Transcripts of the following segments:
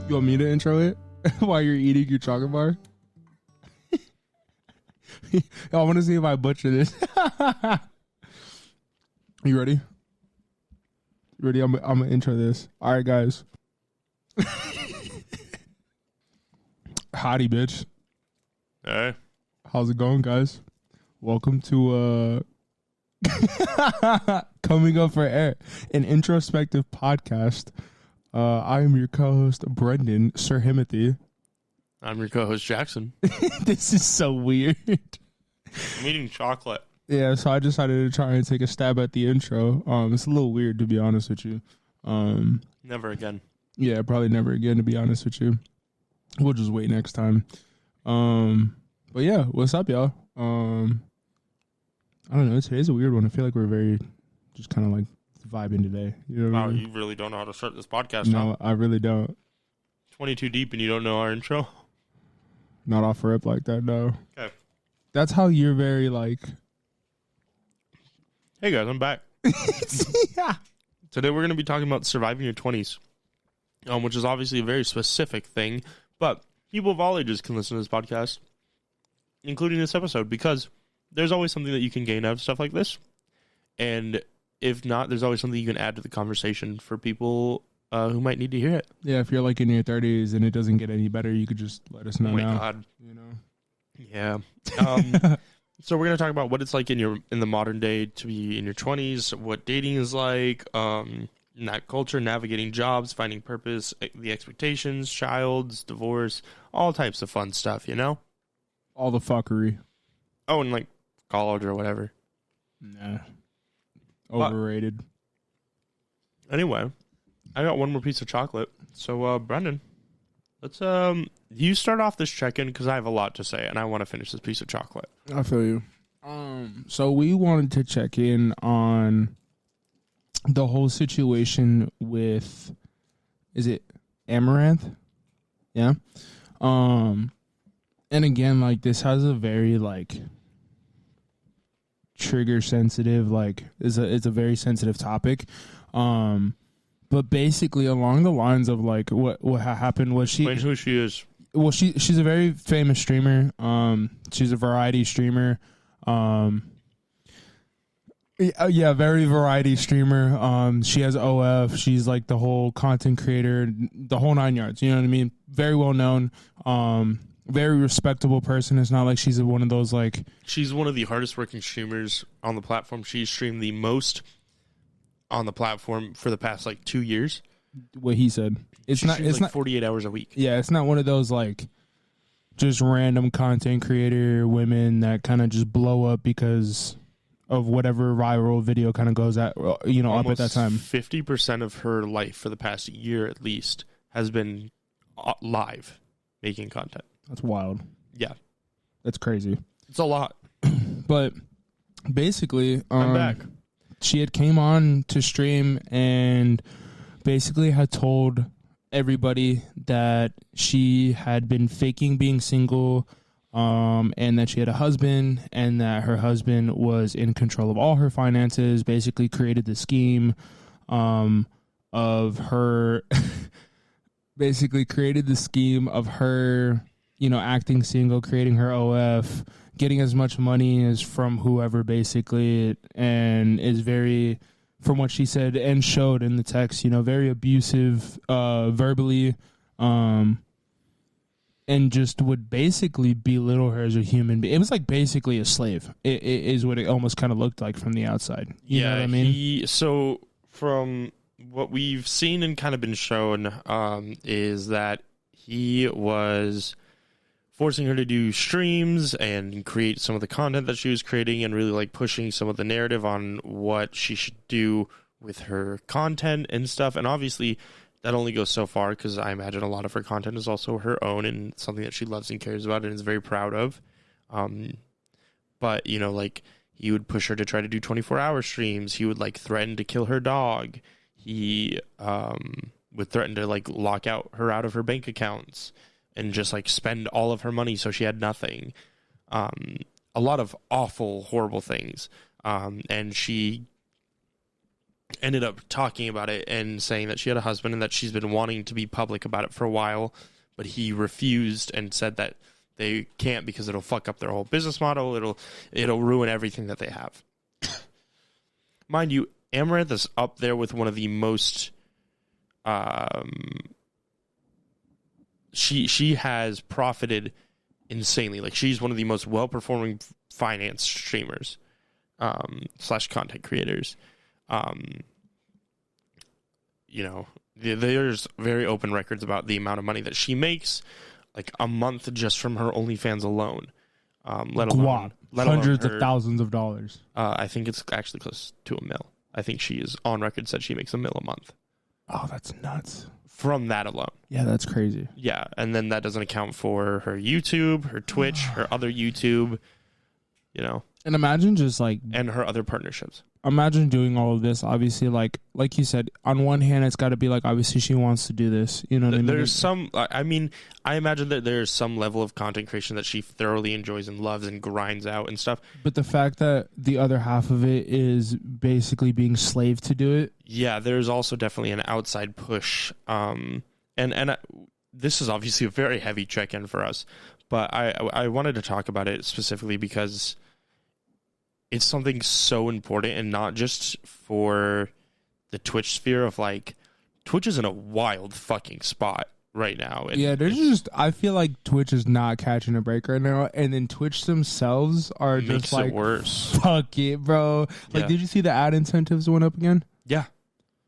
You want me to intro it while you're eating your chocolate bar? I want to see if I butcher this. You ready? Ready? I'm gonna intro this. All right, guys. Howdy, bitch. Hey. How's it going, guys? Welcome to Coming Up for Air, an introspective podcast. I am your co-host, Brendan Sir Himothy. I'm your co-host, Jaxon. This is so weird. I'm eating chocolate. Yeah, so I decided to try and take a stab at the intro. It's a little weird, to be honest with you. Never again. Yeah, probably never again, to be honest with you. We'll just wait next time. But yeah, what's up, y'all? I don't know. Today's a weird one. I feel like we're very just kind of like vibing today. You know what I Wow, mean? you really don't know how to start this podcast, No, huh? I really don't. 22 deep and you don't know our intro? Not off rip like that, no. Okay. That's how you're very like... Hey guys, I'm back. Yeah. Today we're going to be talking about surviving your 20s, which is obviously a very specific thing, but people of all ages can listen to this podcast, including this episode, because there's always something that you can gain out of stuff like this. And if not, there's always something you can add to the conversation for people who might need to hear it. Yeah, if you're like in your 30s and it doesn't get any better, you could just let us know Oh my now. God. You know? Yeah. So we're going to talk about what it's like in the modern day to be in your 20s, what dating is like, culture, navigating jobs, finding purpose, the expectations, childs, divorce, all types of fun stuff, you know? All the fuckery. Oh, and like college or whatever. Nah. Overrated. Anyway, I got one more piece of chocolate. So, Brendan, let's you start off this check-in because I have a lot to say and I want to finish this piece of chocolate. I feel you. So we wanted to check in on the whole situation with, is it Amouranth? Yeah. And again, like this has a very like trigger sensitive, like it's a very sensitive topic. But basically along the lines of like what happened was Explain who she is. Well, she's a very famous streamer. She's a variety streamer. Yeah, very variety streamer. She has OF. She's like the whole content creator, the whole 9 yards. You know what I mean? Very well known. Very respectable person. It's not like she's one of those like. She's one of the hardest working streamers on the platform. She's streamed the most on the platform for the past like 2 years. What he said. It's not 48 hours a week. Yeah, it's not one of those like just random content creator women that kind of just blow up because of whatever viral video kind of goes at, you know, Almost up at that time. 50% of her life for the past year at least has been live making content. That's wild. Yeah. That's crazy. It's a lot. But basically, I'm back. She had came on to stream and basically had told everybody that she had been faking being single, and that she had a husband and that her husband was in control of all her finances, basically created the scheme of her you know, acting single, creating her OF, getting as much money as from whoever basically, and is very, from what she said and showed in the text, you know, very abusive verbally, and just would basically belittle her as a human being. It was like basically a slave. It is what it almost kind of looked like from the outside. You know what I mean? So from what we've seen and kind of been shown is that he was forcing her to do streams and create some of the content that she was creating and really like pushing some of the narrative on what she should do with her content and stuff. And obviously that only goes so far because I imagine a lot of her content is also her own and something that she loves and cares about and is very proud of. But, you know, like he would push her to try to do 24-hour streams. He would like threaten to kill her dog. He would threaten to like lock her out of her bank accounts and just like spend all of her money so she had nothing. A lot of awful, horrible things. And she ended up talking about it and saying that she had a husband and that she's been wanting to be public about it for a while, but he refused and said that they can't because it'll fuck up their whole business model. It'll ruin everything that they have. Mind you, Amouranth is up there with one of the most she has profited insanely. Like, she's one of the most well-performing finance streamers / content creators. You know, there's very open records about the amount of money that she makes, like a month just from her OnlyFans alone. Let alone hundreds of thousands of dollars. I think it's actually close to $1 million. I think she is on record said she makes $1 million a month. Oh, that's nuts. From that alone. Yeah, that's crazy. Yeah, and then that doesn't account for her YouTube, her Twitch, her other YouTube, you know. And imagine just like... And her other partnerships. Imagine doing all of this. Obviously, like you said, on one hand, it's got to be like, obviously she wants to do this. You know what I mean? There's some... I mean, I imagine that there's some level of content creation that she thoroughly enjoys and loves and grinds out and stuff. But the fact that the other half of it is basically being slave to do it. Yeah, there's also definitely an outside push. And this is obviously a very heavy check-in for us. But I wanted to talk about it specifically because it's something so important, and not just for the Twitch sphere of, like, Twitch is in a wild fucking spot right now. And yeah, there's just, I feel like Twitch is not catching a break right now, and then Twitch themselves are just like, worse. Fuck it, bro. Like, Yeah. did you see the ad incentives went up again? Yeah.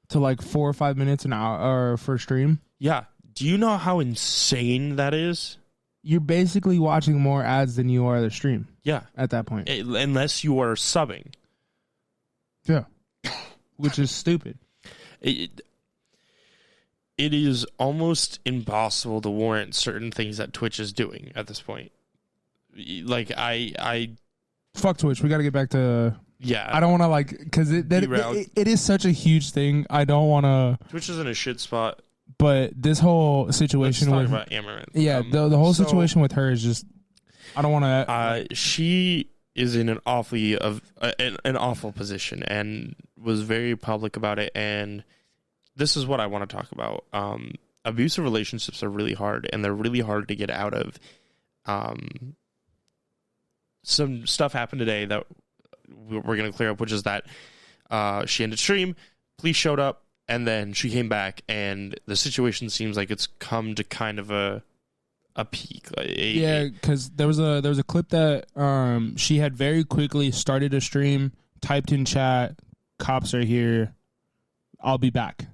To like 4 or 5 minutes an hour for stream? Yeah. Do you know how insane that is? You're basically watching more ads than you are the stream. Yeah. At that point. Unless you are subbing. Yeah. Which is stupid. It is almost impossible to warrant certain things that Twitch is doing at this point. Like, I fuck Twitch. We got to get back to... Yeah. I don't want to, like... Because it is such a huge thing. I don't want to... Twitch is in a shit spot. But this whole situation Let's with... talk about Amouranth. Yeah, the whole situation with her is just... I don't want to... She is in an awful position and was very public about it, and this is what I want to talk about. Abusive relationships are really hard, and they're really hard to get out of. Some stuff happened today that we're going to clear up, which is that she ended stream, police showed up, and then she came back, and the situation seems like it's come to kind of a peak. Yeah, because there was a clip that she had very quickly started a stream, typed in chat, "Cops are here, I'll be back,"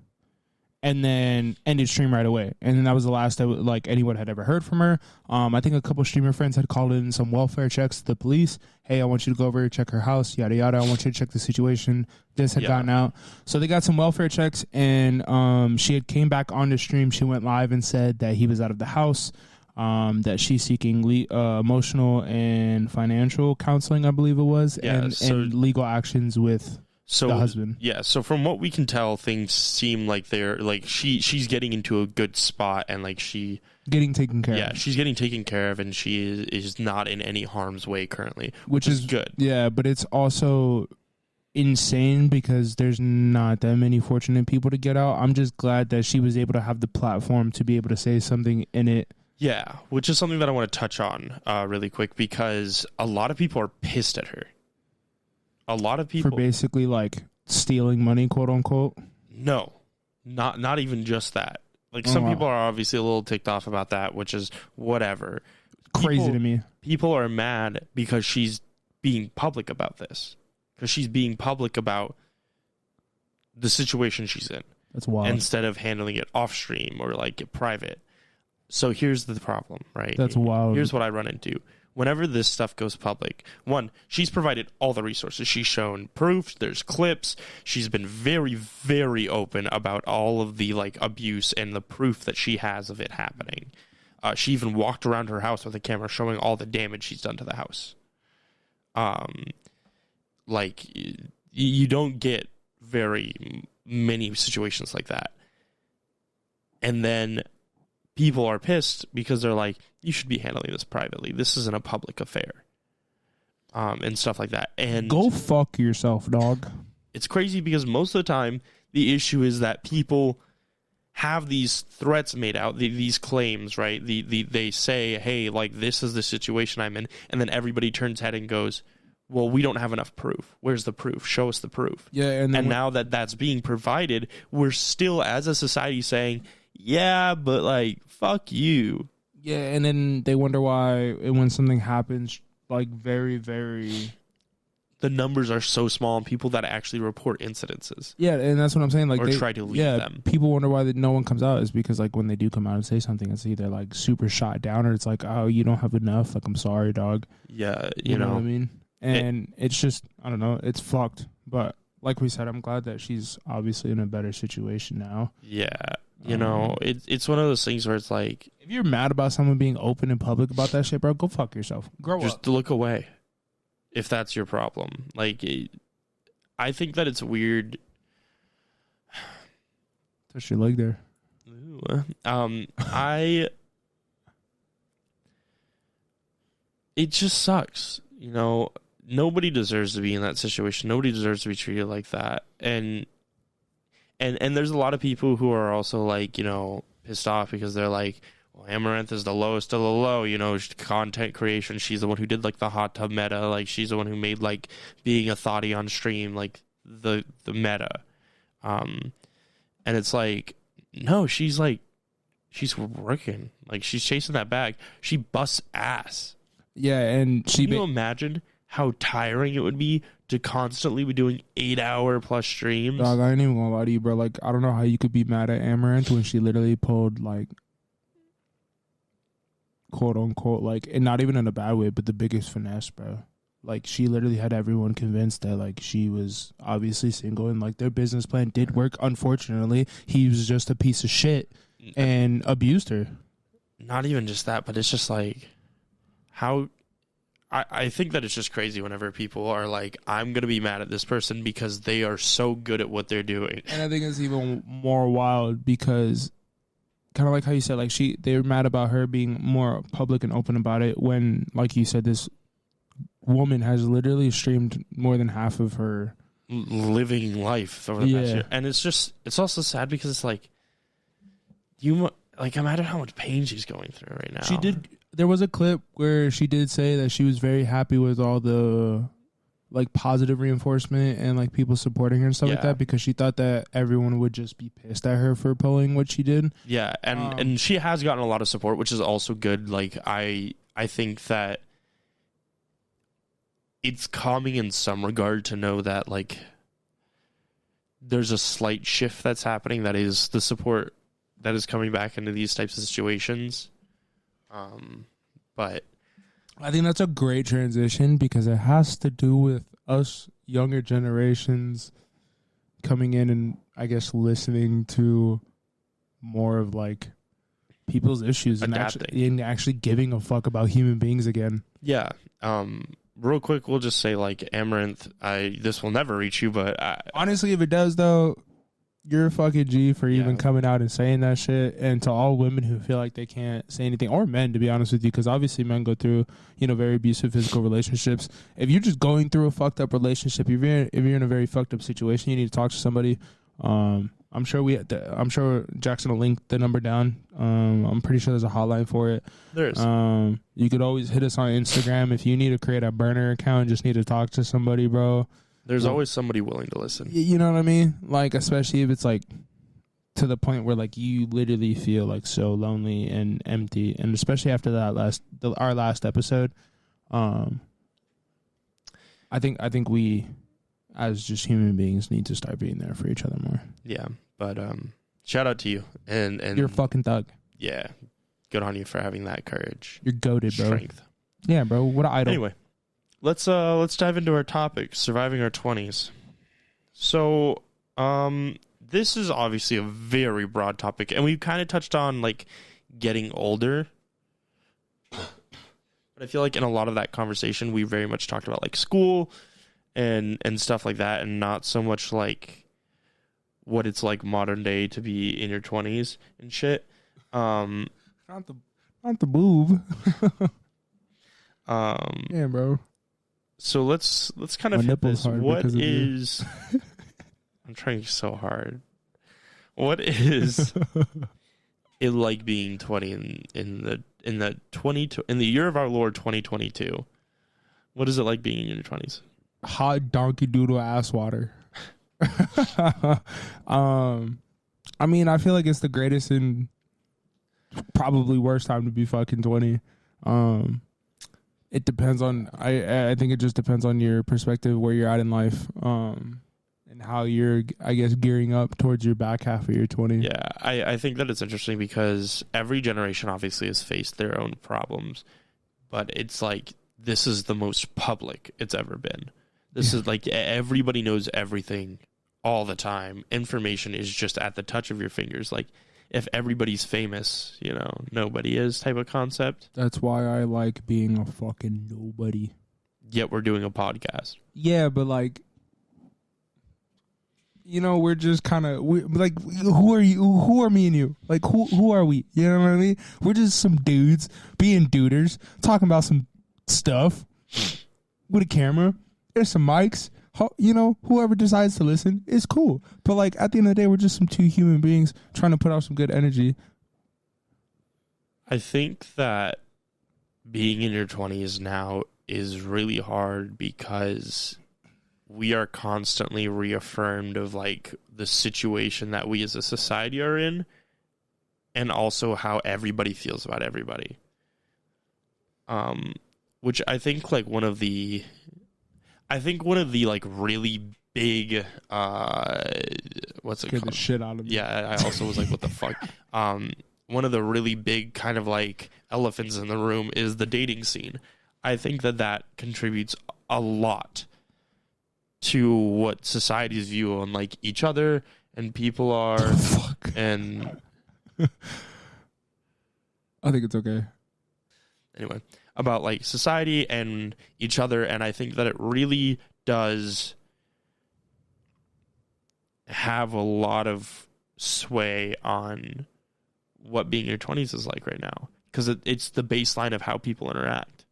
and then ended stream right away. And then that was the last that like anyone had ever heard from her. I think a couple streamer friends had called in some welfare checks to the police. Hey, I want you to go over here, check her house, yada yada. I want you to check the situation. This had gotten out, so they got some welfare checks, and she had came back on the stream. She went live and said that he was out of the house. That she's seeking emotional and financial counseling, I believe it was, and legal actions with the husband. Yeah, so from what we can tell, things seem like they're like she's getting into a good spot, and like she getting taken care of. Yeah, she's getting taken care of, and she is not in any harm's way currently, which is good. Yeah, but it's also insane because there's not that many fortunate people to get out. I'm just glad that she was able to have the platform to be able to say something in it. Yeah, which is something that I want to touch on really quick, because a lot of people are pissed at her. A lot of people... For basically, like, stealing money, quote unquote? No, not even just that. Like, some people are obviously a little ticked off about that, which is whatever. Crazy to me. People are mad because she's being public about this. Because she's being public about the situation she's in. That's wild. Instead of handling it off stream or, like, private. So here's the problem, right? That's wild. Here's what I run into. Whenever this stuff goes public, one, she's provided all the resources. She's shown proof. There's clips. She's been very, very open about all of the like abuse and the proof that she has of it happening. She even walked around her house with a camera showing all the damage she's done to the house. Like, you don't get very many situations like that. And then people are pissed because they're like, you should be handling this privately. This isn't a public affair. And stuff like that. And go fuck yourself, dog. it's crazy because most of the time the issue is that people have these threats made out, these claims, right? They say, hey, like, this is the situation I'm in, and then everybody turns head and goes, well, we don't have enough proof. Where's the proof? Show us the proof. Yeah, and now that that's being provided, we're still, as a society, saying, yeah, but, like, fuck you. Yeah, and then they wonder why when something happens, like, very, very... The numbers are so small on people that actually report incidences. Yeah, and that's what I'm saying. Like, or try to leave them. People wonder why no one comes out is because, like, when they do come out and say something, it's either, like, super shot down or it's like, oh, you don't have enough. Like, I'm sorry, dog. Yeah, you know what I mean? And it's just, I don't know, it's fucked. But like we said, I'm glad that she's obviously in a better situation now. Yeah. You know, it's one of those things where it's like... If you're mad about someone being open in public about that shit, bro, go fuck yourself. Grow up. Just look away if that's your problem. Like, I think that it's weird... Touch your leg there. Ooh. It just sucks. You know, nobody deserves to be in that situation. Nobody deserves to be treated like that. And there's a lot of people who are also, like, you know, pissed off because they're like, well, Amouranth is the lowest of the low, you know, content creation. She's the one who did, like, the hot tub meta. Like, she's the one who made, like, being a thotty on stream, like, the meta. And it's like, no, she's working. Like, she's chasing that bag. She busts ass. Yeah, and Can you imagine how tiring it would be to constantly be doing 8-hour+ streams? Dog, I ain't even gonna lie to you, bro. Like, I don't know how you could be mad at Amouranth when she literally pulled, like, quote unquote, like, and not even in a bad way, but the biggest finesse, bro. Like, she literally had everyone convinced that, like, she was obviously single and, like, their business plan did work. Unfortunately, he was just a piece of shit and abused her. Not even just that, but it's just like, how... I think that it's just crazy whenever people are like, I'm going to be mad at this person because they are so good at what they're doing. And I think it's even more wild because, kind of like how you said, like, they were mad about her being more public and open about it when, like you said, this woman has literally streamed more than half of her living life over the past year. And it's also sad because it's like, imagine how much pain she's going through right now. There was a clip where she did say that she was very happy with all the, like, positive reinforcement and, like, people supporting her and stuff like that, because she thought that everyone would just be pissed at her for pulling what she did. Yeah, and she has gotten a lot of support, which is also good. Like, I think that it's calming in some regard to know that, like, there's a slight shift that's happening, that is the support that is coming back into these types of situations. But I think that's a great transition because it has to do with us younger generations coming in and, I guess, listening to more of, like, people's issues and actually giving a fuck about human beings again. Yeah. Real quick, we'll just say, like, Amouranth, this will never reach you, but honestly, if it does, though, you're a fucking G for even coming out and saying that shit. And to all women who feel like they can't say anything, or men, to be honest with you, because obviously men go through, you know, very abusive physical relationships. If you're just going through a fucked up relationship, if you're in a very fucked up situation, you need to talk to somebody. I'm sure Jaxon will link the number down. I'm pretty sure there's a hotline for it. There is. You could always hit us on Instagram if you need to create a burner account and just need to talk to somebody, bro. There's always somebody willing to listen. You know what I mean? Like, especially if it's, like, to the point where, like, you literally feel, like, so lonely and empty. And especially after that our last episode, I think we, as just human beings, need to start being there for each other more. Yeah, but shout out to you. And you're a fucking thug. Yeah, good on you for having that courage. You're goated, bro. Strength. Yeah, bro. What an idol. Anyway. Let's dive into our topic, surviving our 20s. So, this is obviously a very broad topic, and we've kind of touched on, like, getting older. But I feel like in a lot of that conversation, we very much talked about, like, school and stuff like that, and not so much, like, what it's like modern day to be in your 20s and shit. Not the boob. Yeah, bro. So let's kind of hit this. What is I'm trying so hard. What is it like being 20 in the year of our Lord 2022? What is it like being in your 20s? Hot donkey doodle ass water. I mean, I feel like it's the greatest and probably worst time to be fucking 20. It depends on, I think it just depends on your perspective, where you're at in life, and how you're, I guess, gearing up towards your back half of your 20. Yeah, I think that it's interesting because every generation obviously has faced their own problems, but it's like this is the most public it's ever been. This is like everybody knows everything all the time. Information is just at the touch of your fingers. Like if everybody's famous, you know, nobody is type of concept. That's why I like being a fucking nobody. Yet we're doing a podcast. Yeah, but like, you know, we're just kind of like, who are you? Who are me and you? Like, who are we? You know what I mean? We're just some dudes being duders, talking about some stuff with a camera. There's some mics. You know, whoever decides to listen is cool. But like at the end of the day, we're just some two human beings trying to put out some good energy. I think that being in your 20s now is really hard because we are constantly reaffirmed of like the situation that we as a society are in, and also how everybody feels about everybody. Which I think like one of the like really big what's it Scared called? the shit out of me. Yeah, I also was like, what the fuck? One of the really big kind of like elephants in the room is the dating scene. I think that contributes a lot to what society's view on like each other and people are. Fuck. And I think it's okay. Anyway, about like society and each other, and I think that it really does have a lot of sway on what being in your 20s is like right now, because it's the baseline of how people interact.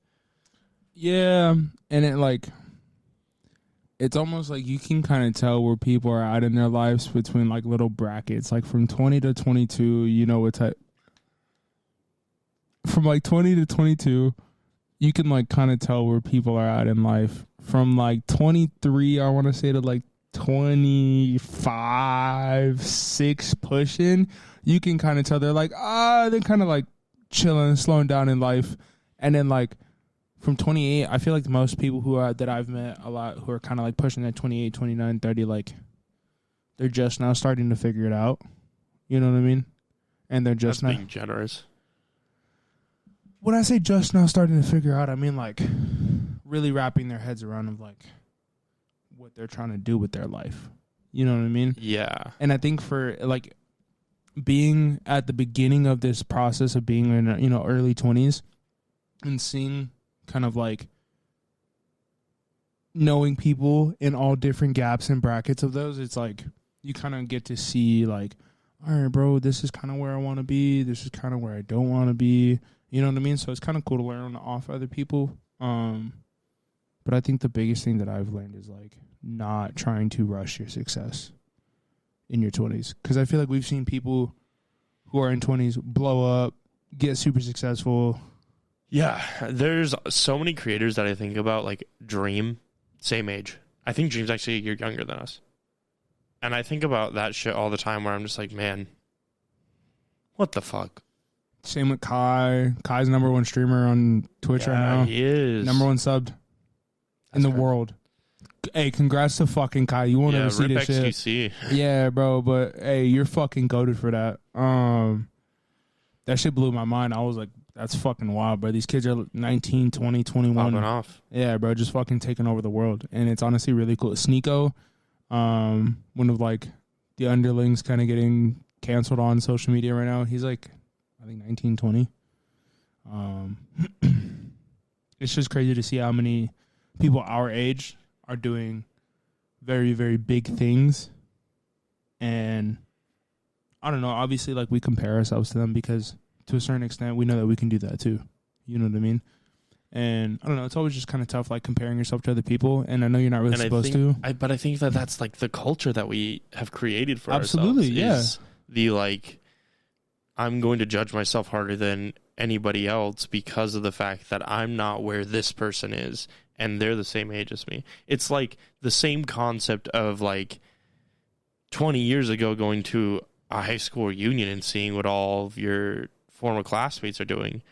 Yeah, and it like, it's almost like you can kind of tell where people are at in their lives between like little brackets, like from 20 to 22, you know what type. From like 20 to 22, you can like kind of tell where people are at in life. From like 23, I want to say, to like 25, 6 pushing, you can kind of tell they're like, they're kind of like chilling, slowing down in life. And then like from 28, I feel like most people that I've met a lot who are kind of like pushing that 28, 29, 30, like they're just now starting to figure it out. You know what I mean? And they're just That's being generous. When I say just now starting to figure out, I mean like really wrapping their heads around of like what they're trying to do with their life. You know what I mean? Yeah. And I think for like being at the beginning of this process of being in, you know, early 20s and seeing kind of like knowing people in all different gaps and brackets of those, it's like you kind of get to see like, all right, bro, this is kind of where I want to be. This is kind of where I don't want to be. You know what I mean? So it's kind of cool to learn off other people. But I think the biggest thing that I've learned is like not trying to rush your success in your 20s. Because I feel like we've seen people who are in 20s blow up, get super successful. Yeah, there's so many creators that I think about, like Dream, same age. I think Dream's actually a year younger than us. And I think about that shit all the time where I'm just like, man, what the fuck? Same with Kai. Kai's #1 streamer on Twitch right now. He is. #1 subbed in the world. Hey, congrats to fucking Kai. You won't ever see this shit. XQC. Yeah, bro, but hey, you're fucking goated for that. That shit blew my mind. I was like, that's fucking wild, bro. These kids are 19, 20, 21. Popping off. Yeah, bro, just fucking taking over the world. And it's honestly really cool. Sneeko, one of like the underlings kind of getting canceled on social media right now. He's like, I think 19, 20. It's just crazy to see how many people our age are doing very, very big things. And I don't know, obviously like we compare ourselves to them because to a certain extent we know that we can do that too. You know what I mean? And I don't know, it's always just kind of tough, like comparing yourself to other people. And I know you're not really supposed to. But I think that that's like the culture that we have created for Absolutely, ourselves. The like, I'm going to judge myself harder than anybody else because of the fact that I'm not where this person is and they're the same age as me. It's like the same concept of like 20 years ago going to a high school reunion and seeing what all of your former classmates are doing.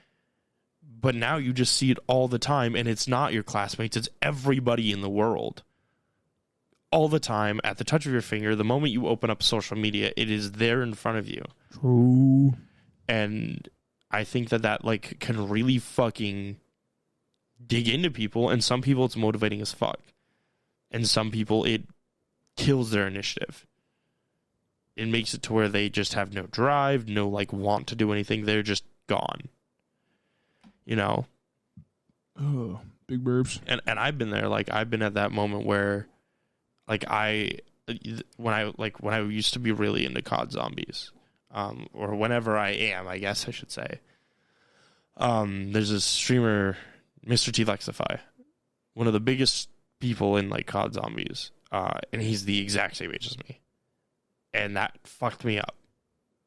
But now you just see it all the time, and it's not your classmates, it's everybody in the world. All the time, at the touch of your finger, the moment you open up social media, it is there in front of you. True. And I think that like can really fucking dig into people, and some people it's motivating as fuck. And some people it kills their initiative. It makes it to where they just have no drive, no like want to do anything, they're just gone. You know, oh, big burps. And I've been there. Like I've been at that moment where, like when I used to be really into COD Zombies, or whenever I am, I guess I should say. There's a streamer, Mr. T Lexify, one of the biggest people in like COD Zombies, and he's the exact same age as me, and that fucked me up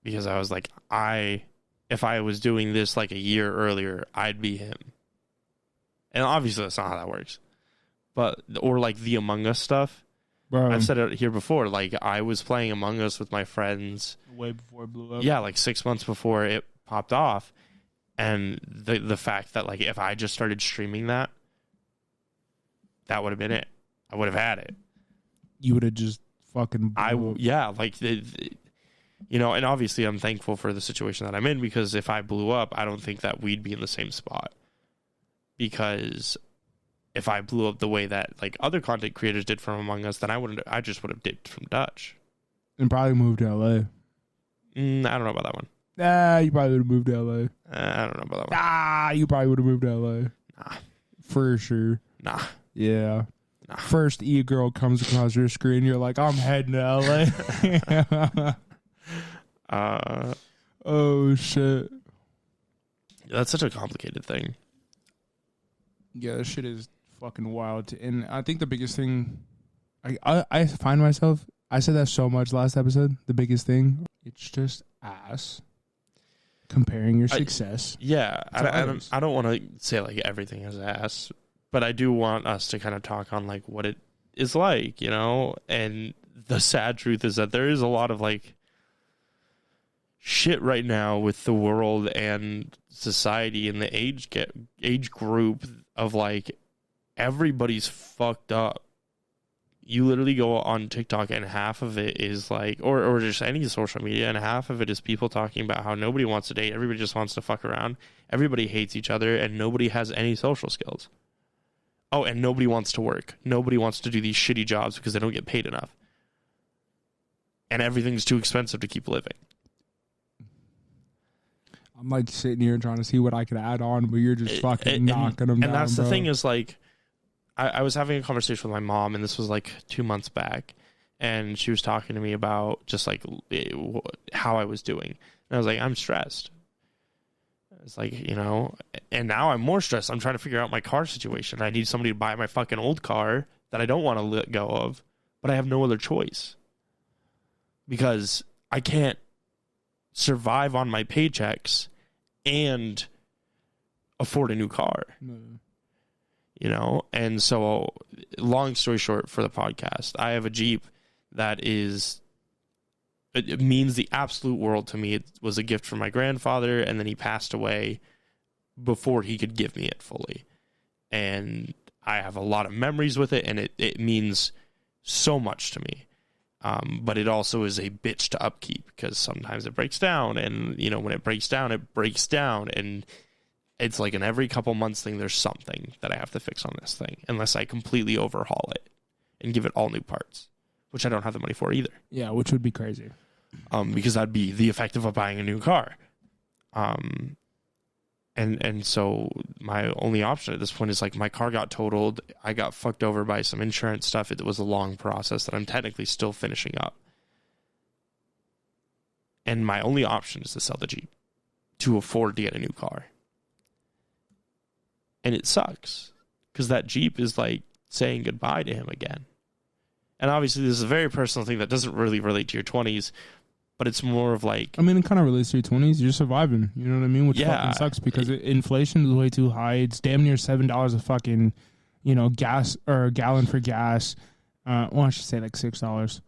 because I was like, if I was doing this like a year earlier, I'd be him. And obviously that's not how that works. But, or like the Among Us stuff. Bro. I've said it here before. Like I was playing Among Us with my friends. Way before it blew up. Yeah, like 6 months before it popped off. And the fact that like if I just started streaming that would have been it. I would have had it. You would have just fucking you know, and obviously I'm thankful for the situation that I'm in because if I blew up, I don't think that we'd be in the same spot. Because if I blew up the way that like other content creators did from Among Us, then I just would have dipped from Dutch. And probably moved to LA. I don't know about that one. You probably would have moved to LA. I don't know about that one. You probably would have moved to LA. Nah. For sure. Nah. Yeah. Nah. First e-girl comes across your screen, you're like, I'm heading to LA. Oh shit. That's such a complicated thing. Yeah, this shit is fucking wild. And I think the biggest thing I find myself, I said that so much last episode, the biggest thing, it's just ass comparing your success. I don't want to say like everything is ass, but I do want us to kind of talk on like what it is like, you know? And the sad truth is that there is a lot of like shit right now with the world and society and the age group of like everybody's fucked up. You literally go on TikTok and half of it is like, or just any social media, and half of it is people talking about how nobody wants to date, everybody just wants to fuck around, everybody hates each other, and nobody has any social skills. Oh, and nobody wants to work. Nobody wants to do these shitty jobs because they don't get paid enough. And everything's too expensive to keep living. I'm like sitting here trying to see what I could add on, but you're just fucking knocking them down. And that's bro. The thing is like, I was having a conversation with my mom, and this was like 2 months back, and she was talking to me about just like how I was doing. And I was like, I'm stressed. It's like, you know, and now I'm more stressed. I'm trying to figure out my car situation. I need somebody to buy my fucking old car that I don't want to let go of, but I have no other choice because I can't survive on my paychecks and afford a new car. No. You know, and so long story short for the podcast, I have a Jeep that it means the absolute world to me. It was a gift from my grandfather, and then he passed away before he could give me it fully. And I have a lot of memories with it, and it means so much to me. But it also is a bitch to upkeep because sometimes it breaks down, and you know, when it breaks down, and it's like in every couple months thing, there's something that I have to fix on this thing, unless I completely overhaul it and give it all new parts, which I don't have the money for either. Yeah, which would be crazy. Because that'd be the effect of buying a new car. And so my only option at this point is like my car got totaled. I got fucked over by some insurance stuff. It was a long process that I'm technically still finishing up. And my only option is to sell the Jeep to afford to get a new car. And it sucks because that Jeep is like saying goodbye to him again. And obviously, this is a very personal thing that doesn't really relate to your 20s, but it's more of like... I mean, it kind of relates to your 20s. You're surviving. You know what I mean? Which Yeah. fucking sucks because inflation is way too high. It's damn near $7 a fucking, gas or a gallon for gas. Well, I should say like $6. It's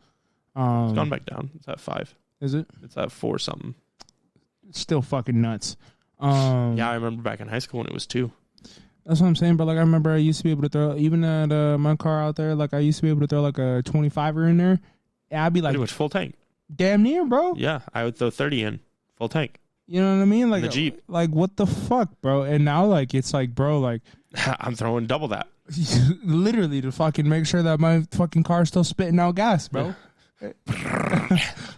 gone back down. It's at 5. Is it? It's at 4 something. It's still fucking nuts. Yeah, I remember back in high school when it was 2. That's what I'm saying, but like I remember I used to be able to throw, even at my car out there, like I used to be able to throw like a 25er in there. And I'd be like, Pretty much full tank. damn near, bro. Yeah, I would throw 30 in, full tank. You know what I mean? Like the Jeep. Like what the fuck, bro? And now like it's like, bro, like I'm throwing double that. literally to fucking make sure that my fucking car's still spitting out gas, bro.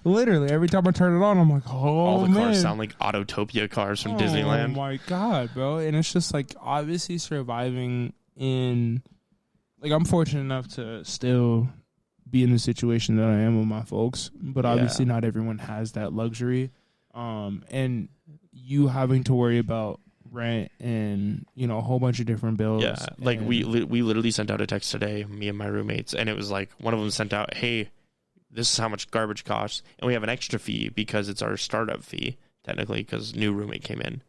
Literally every time I turn it on, I'm like, oh, all the man. cars sound like Autotopia cars from Disneyland. Oh my god, bro. And it's just like obviously surviving in, like, I'm fortunate enough to still be in the situation that I am with my folks, but obviously not everyone has that luxury. And you having to worry about rent and a whole bunch of different bills. Yeah, like we literally sent out a text today, me and my roommates, and it was like one of them sent out, hey, this is how much garbage costs, and we have an extra fee because it's our startup fee, technically, because new roommate came in.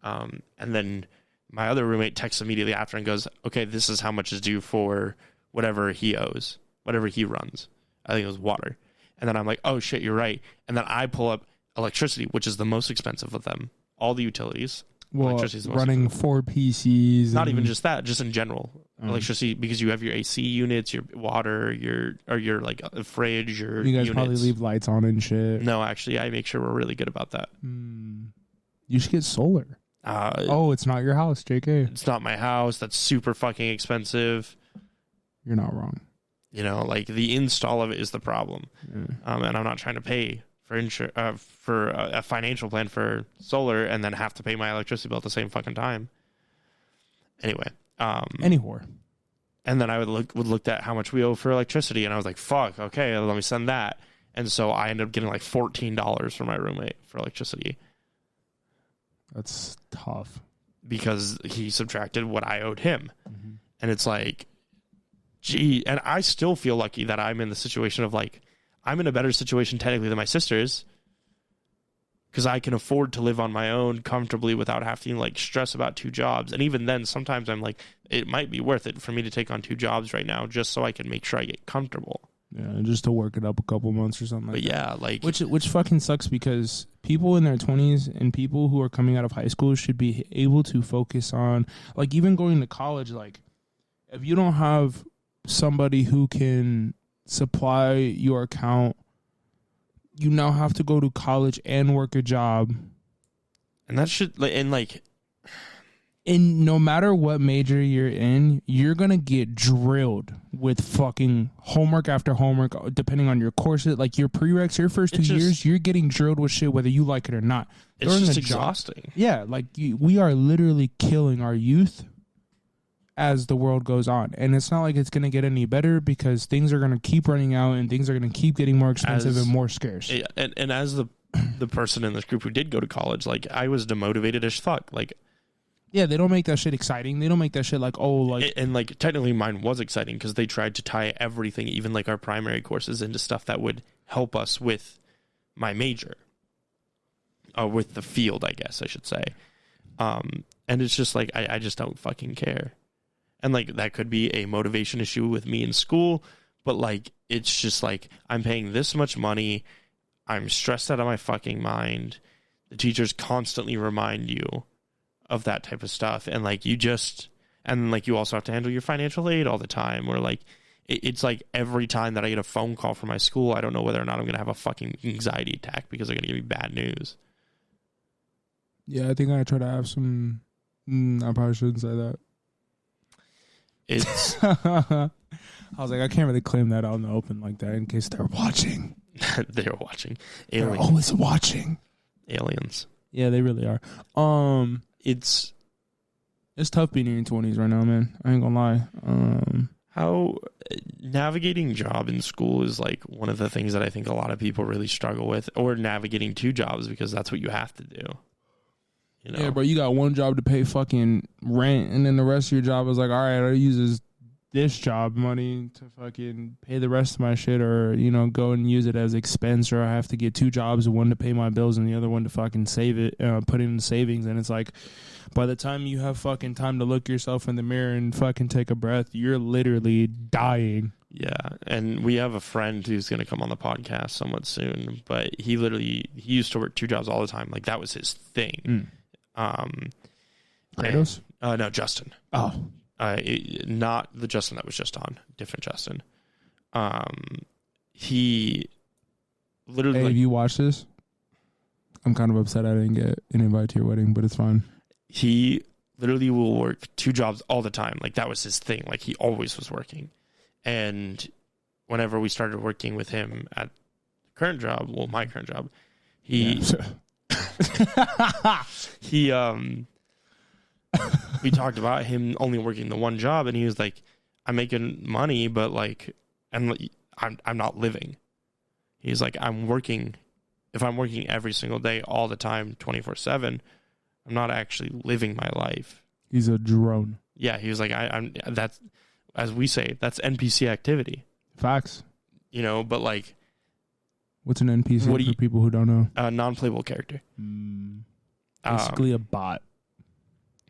And then my other roommate texts immediately after and goes, okay, this is how much is due for whatever he owes, whatever he runs. I think it was water. And then I'm like, oh shit, you're right. And then I pull up electricity, which is the most expensive of them. All the utilities. Well, running 4 PCs. Not even just that, just in general. Electricity, because you have your AC units, your water, your like a fridge, your You guys units. probably leave lights on and shit. No, actually, I make sure we're really good about that. You should get solar. It's not your house, JK. It's not my house. That's super fucking expensive. You're not wrong. Like the install of it is the problem. And I'm not trying to pay for a financial plan for solar and then have to pay my electricity bill at the same fucking time. Anyway, Anywhere. And then I would look at how much we owe for electricity, and I was like, "Fuck, okay, let me send that." And so I ended up getting like $14 from my roommate for electricity. That's tough because he subtracted what I owed him, and it's like, gee. And I still feel lucky that I'm in the situation of like, I'm in a better situation technically than my sisters, because I can afford to live on my own comfortably without having to like stress about 2 jobs. And even then, sometimes I'm like, it might be worth it for me to take on 2 jobs right now just so I can make sure I get comfortable. Yeah, just to work it up a couple months or something like that. But yeah, like... Which fucking sucks, because people in their 20s and people who are coming out of high school should be able to focus on, like, even going to college, like, if you don't have somebody who can supply your account, you now have to go to college and work a job. And that should... And no matter what major you're in, you're going to get drilled with fucking homework after homework, depending on your courses. Like your prereqs, your first 2 years, you're getting drilled with shit whether you like it or not. It's just exhausting. Yeah, like we are literally killing our youth as the world goes on. And it's not like it's going to get any better, because things are going to keep running out and things are going to keep getting more expensive and more scarce. And as the person in this group who did go to college, like, I was demotivated as fuck. Like... Yeah, they don't make that shit exciting. They don't make that shit like, oh, like... And, like, technically mine was exciting because they tried to tie everything, even, like, our primary courses, into stuff that would help us with my major. With the field, I guess I should say. And it's just, like, I just don't fucking care. And, like, that could be a motivation issue with me in school, but, like, it's just, like, I'm paying this much money. I'm stressed out of my fucking mind. The teachers constantly remind you of that type of stuff, and like you also have to handle your financial aid all the time, or like it's like every time that I get a phone call from my school, I don't know whether or not I'm gonna have a fucking anxiety attack because they're gonna give me bad news. Yeah, I think I try to have some... I probably shouldn't say that. It's I was like, I can't really claim that out in the open like that in case they're watching. They're watching. They're always watching. Aliens. Yeah, they really are. It's tough being in your 20s right now, man. I ain't gonna lie. How navigating job in school is like one of the things that I think a lot of people really struggle with, or navigating 2 jobs, because that's what you have to do. You know? Yeah, bro, you got one job to pay fucking rent, and then the rest of your job is like, all right, I'll use this job money to fucking pay the rest of my shit, or, you know, go and use it as expense, or I have to get two jobs, one to pay my bills and the other one to fucking save it, put it in savings. And it's like, by the time you have fucking time to look yourself in the mirror and fucking take a breath, you're literally dying. Yeah, and we have a friend who's going to come on the podcast somewhat soon, but he used to work two jobs all the time. Like, that was his thing. Kratos? No, Justin. Oh. Not the Justin that was just on. Different Justin. He literally... Hey, have you watched this? I'm kind of upset I didn't get an invite to your wedding, but it's fine. He literally will work two jobs all the time. Like, that was his thing. Like, he always was working. And whenever we started working with him at current job, well, my current job, we talked about him only working the one job, and he was like, I'm making money, but like, I'm not living. He's like, if I'm working every single day, all the time, 24/7, I'm not actually living my life. He's a drone. Yeah, he was like, that's, as we say, that's NPC activity. Facts. You know, but like... What's an NPC for people who don't know? A non-playable character. Basically a bot.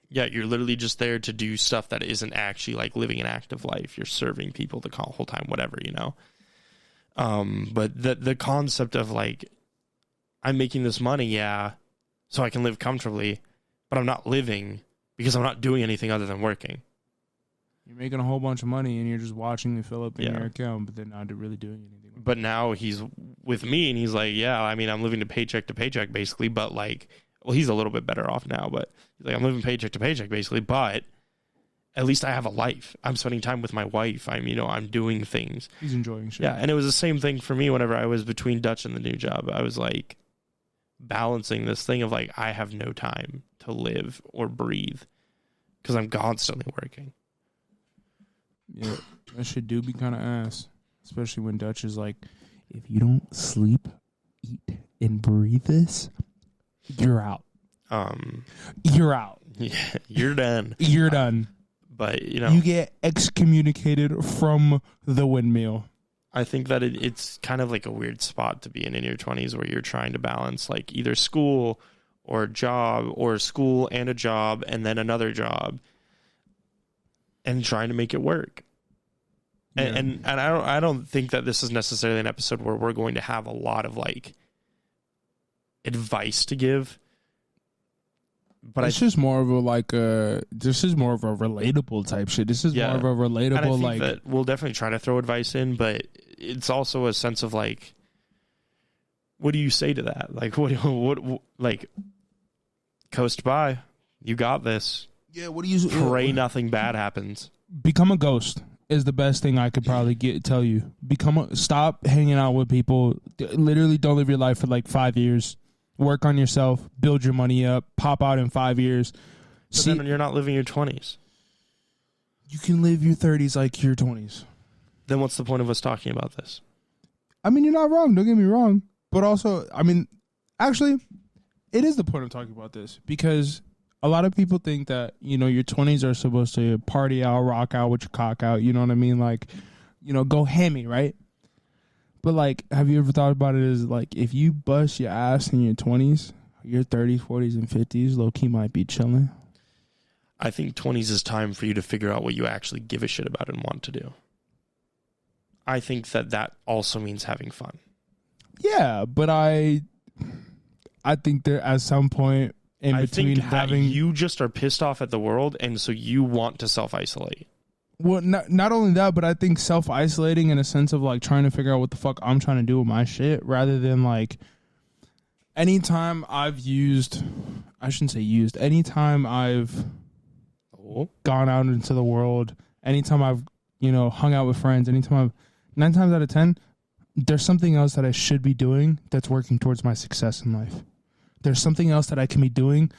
Yeah, you're literally just there to do stuff that isn't actually like living an active life. You're serving people the whole time, whatever, you know? But the concept of like, I'm making this money, yeah, so I can live comfortably, but I'm not living because I'm not doing anything other than working. You're making a whole bunch of money and you're just watching it fill up in your account, but they're not really doing anything. But now he's with me and he's like, yeah, I mean, I'm living to paycheck basically, but like, well, he's a little bit better off now, but he's like, I'm living paycheck to paycheck basically, but at least I have a life. I'm spending time with my wife. I'm doing things. He's enjoying shit. Yeah, and it was the same thing for me whenever I was between Dutch and the new job. I was like balancing this thing of like, I have no time to live or breathe because I'm constantly working. Yeah, that shit do be kind of ass, especially when Dutch is like, if you don't sleep, eat, and breathe this, you're out. You're out. Yeah, you're done. You're done. But, you know, you get excommunicated from the windmill. I think that it's kind of like a weird spot to be in your 20s where you're trying to balance like either school or a job or school and a job and then another job and trying to make it work. Yeah. And I don't think that this is necessarily an episode where we're going to have a lot of like advice to give. But it's just more of a like this is more of a relatable type shit. This is more of a relatable, and I think like that we'll definitely try to throw advice in, but it's also a sense of like, what do you say to that? Like what like coast by. You got this. Yeah, what do you pray nothing bad happens. Become a ghost is the best thing I could probably tell you. Stop hanging out with people. Literally don't live your life for like 5 years. Work on yourself, build your money up, pop out in 5 years. But then you're not living your 20s. You can live your 30s like your 20s. Then what's the point of us talking about this? I mean, you're not wrong. Don't get me wrong. But also, I mean, actually, it is the point of talking about this because a lot of people think that, you know, your 20s are supposed to party out, rock out with your cock out. You know what I mean? Like, you know, go hammy, right? But, like, have you ever thought about it as, like, if you bust your ass in your 20s, your 30s, 40s, and 50s, low-key might be chilling? I think 20s is time for you to figure out what you actually give a shit about and want to do. I think that also means having fun. Yeah, but I think there at some point in between having... you just are pissed off at the world, and so you want to self-isolate. Well, not only that, but I think self-isolating in a sense of, like, trying to figure out what the fuck I'm trying to do with my shit, rather than, like, anytime I've anytime I've gone out into the world, anytime I've, you know, hung out with friends, 9 times out of 10, there's something else that I should be doing that's working towards my success in life. There's something else that I can be doing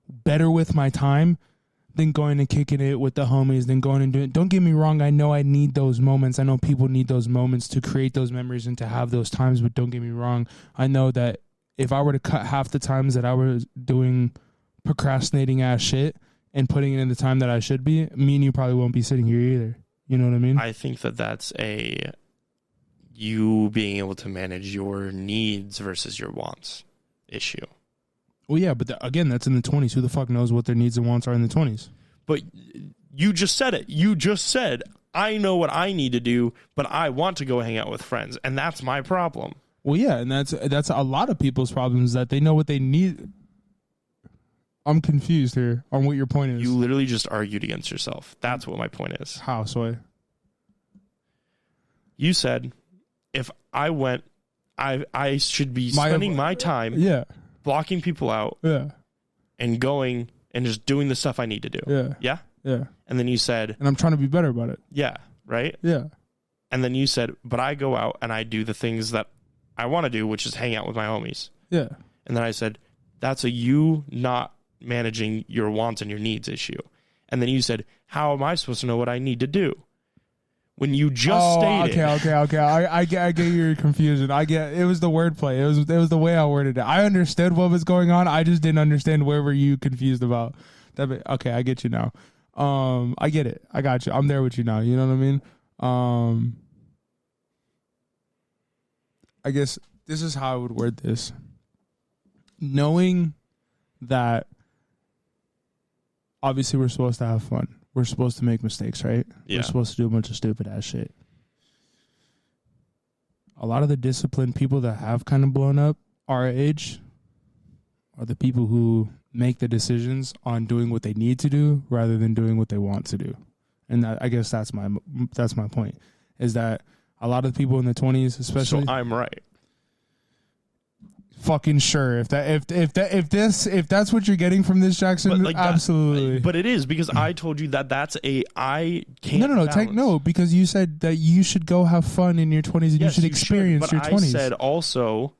better with my time than going and kicking it with the homies, than going and doing it. Don't get me wrong, I know I need those moments. I know people need those moments to create those memories and to have those times, but don't get me wrong. I know that if I were to cut half the times that I was doing procrastinating ass shit and putting it in the time that I should be, me and you probably won't be sitting here either. You know what I mean? I think that that's you being able to manage your needs versus your wants issue. Well, yeah, but again, that's in the 20s. Who the fuck knows what their needs and wants are in the 20s? But you just said it. You just said, I know what I need to do, but I want to go hang out with friends, and that's my problem. Well, yeah, and that's a lot of people's problems, that they know what they need. I'm confused here on what your point is. You literally just argued against yourself. That's what my point is. How, Soy? You said, if I went, I should be spending my time blocking people out and going and just doing the stuff I need to do. Yeah? Yeah. And then you said... And I'm trying to be better about it. Yeah, right? Yeah. And then you said, but I go out and I do the things that I want to do, which is hang out with my homies. Yeah. And then I said, that's a you not managing your wants and your needs issue. And then you said, how am I supposed to know what I need to do? When you just stated... Okay. I get your confusion. I get it was the wordplay. It was the way I worded it. I understood what was going on. I just didn't understand where were you confused about. Okay, I get you now. I get it. I got you. I'm there with you now. You know what I mean? I guess this is how I would word this. Knowing that obviously we're supposed to have fun. We're supposed to make mistakes, right? Yeah. We're supposed to do a bunch of stupid ass shit. A lot of the disciplined people that have kind of blown up our age are the people who make the decisions on doing what they need to do rather than doing what they want to do. And that, I guess that's my point, is that a lot of the people in the 20s, especially... So I'm right. Fucking sure. If that's what you're getting from this, Jaxon, like absolutely. But it is, because I told you that that's I can't. No, because you said that you should go have fun in your 20s and you should experience your 20s. I said also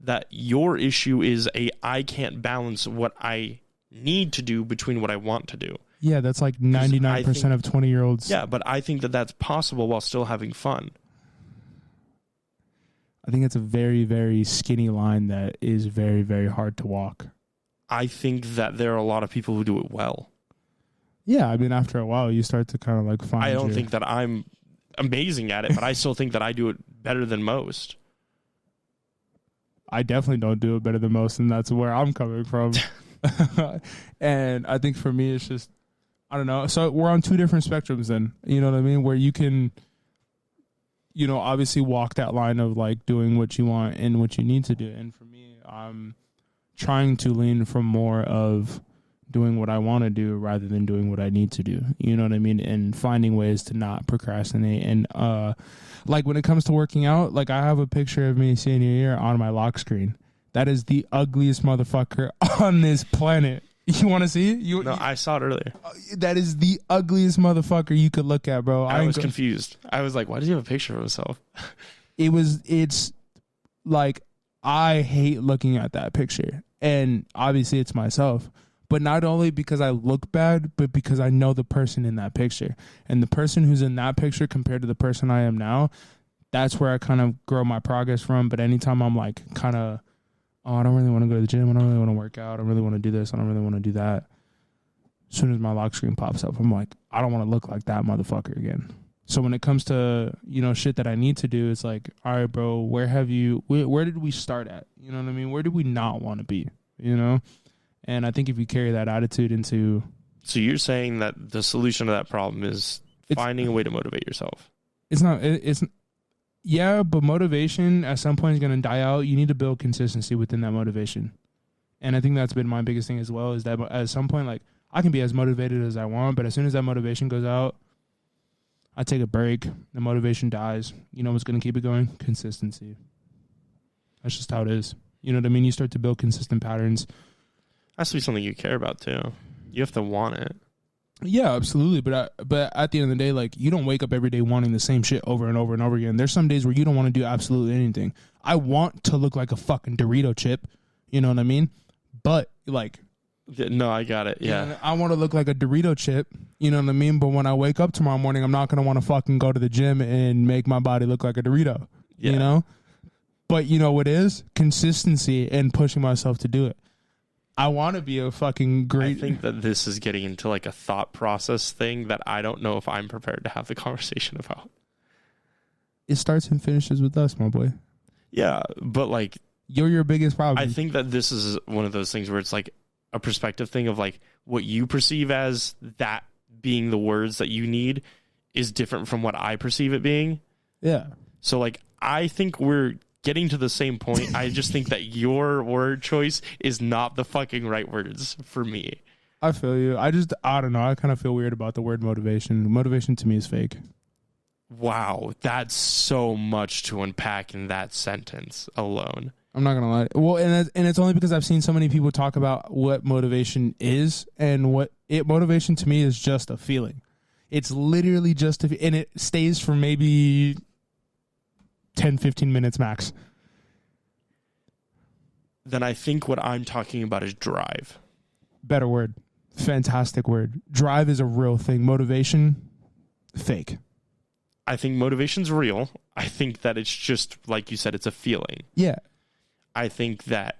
that your issue is I can't balance what I need to do between what I want to do. Yeah, that's like 99% of 20-year-olds. Yeah, but I think that that's possible while still having fun. I think it's a very, very skinny line that is very, very hard to walk. I think that there are a lot of people who do it well. Yeah, I mean, after a while, you start to kind of like find... I don't think that I'm amazing at it, but I still think that I do it better than most. I definitely don't do it better than most, and that's where I'm coming from. And I think for me, it's just, I don't know. So we're on two different spectrums then, you know what I mean? Where you can... obviously walk that line of like doing what you want and what you need to do. And for me, I'm trying to lean from more of doing what I want to do rather than doing what I need to do. You know what I mean? And finding ways to not procrastinate. And like when it comes to working out, like I have a picture of me senior year on my lock screen. That is the ugliest motherfucker on this planet. You want to see it? No, I saw it earlier. That is the ugliest motherfucker you could look at, bro. I was confused. I was like, why does he have a picture of himself? It's like, I hate looking at that picture. And obviously it's myself. But not only because I look bad, but because I know the person in that picture. And the person who's in that picture compared to the person I am now, that's where I kind of grow my progress from. But anytime I'm like kind of... I don't really want to go to the gym. I don't really want to work out. I don't really want to do this. I don't really want to do that. As soon as my lock screen pops up, I'm like, I don't want to look like that motherfucker again. So when it comes to, shit that I need to do, it's like, all right, bro, where did we start at? You know what I mean? Where did we not want to be? And I think if you carry that attitude into... So you're saying that the solution to that problem is finding a way to motivate yourself. Yeah, but motivation at some point is going to die out. You need to build consistency within that motivation. And I think that's been my biggest thing as well, is that at some point, like, I can be as motivated as I want, but as soon as that motivation goes out, I take a break. The motivation dies. You know what's going to keep it going? Consistency. That's just how it is. You know what I mean? You start to build consistent patterns. Has to be something you care about, too. You have to want it. Yeah, absolutely. But at the end of the day, like, you don't wake up every day wanting the same shit over and over and over again. There's some days where you don't want to do absolutely anything. I want to look like a fucking Dorito chip. You know what I mean? But, like... No, I got it. Yeah. I want to look like a Dorito chip. You know what I mean? But when I wake up tomorrow morning, I'm not going to want to fucking go to the gym and make my body look like a Dorito. Yeah. You know? But you know what is? Consistency and pushing myself to do it. I want to be a fucking great. I think that this is getting into like a thought process thing that I don't know if I'm prepared to have the conversation about. It starts and finishes with us, my boy. Yeah, but like you're your biggest problem. I think that this is one of those things where it's like a perspective thing of like what you perceive as that being the words that you need is different from what I perceive it being. Yeah. So like I think we're getting to the same point. I just think that your word choice is not the fucking right words for me. I feel you. I don't know. I kind of feel weird about the word motivation. Motivation to me is fake. Wow, that's so much to unpack in that sentence alone. I'm not gonna lie. Well, and it's only because I've seen so many people talk about what motivation is, and motivation to me is just a feeling. It's literally just and it stays for maybe 10, 15 minutes max. Then I think what I'm talking about is drive. Better word. Fantastic word. Drive is a real thing. Motivation, fake. I think motivation's real. I think that it's just, like you said, it's a feeling. Yeah. I think that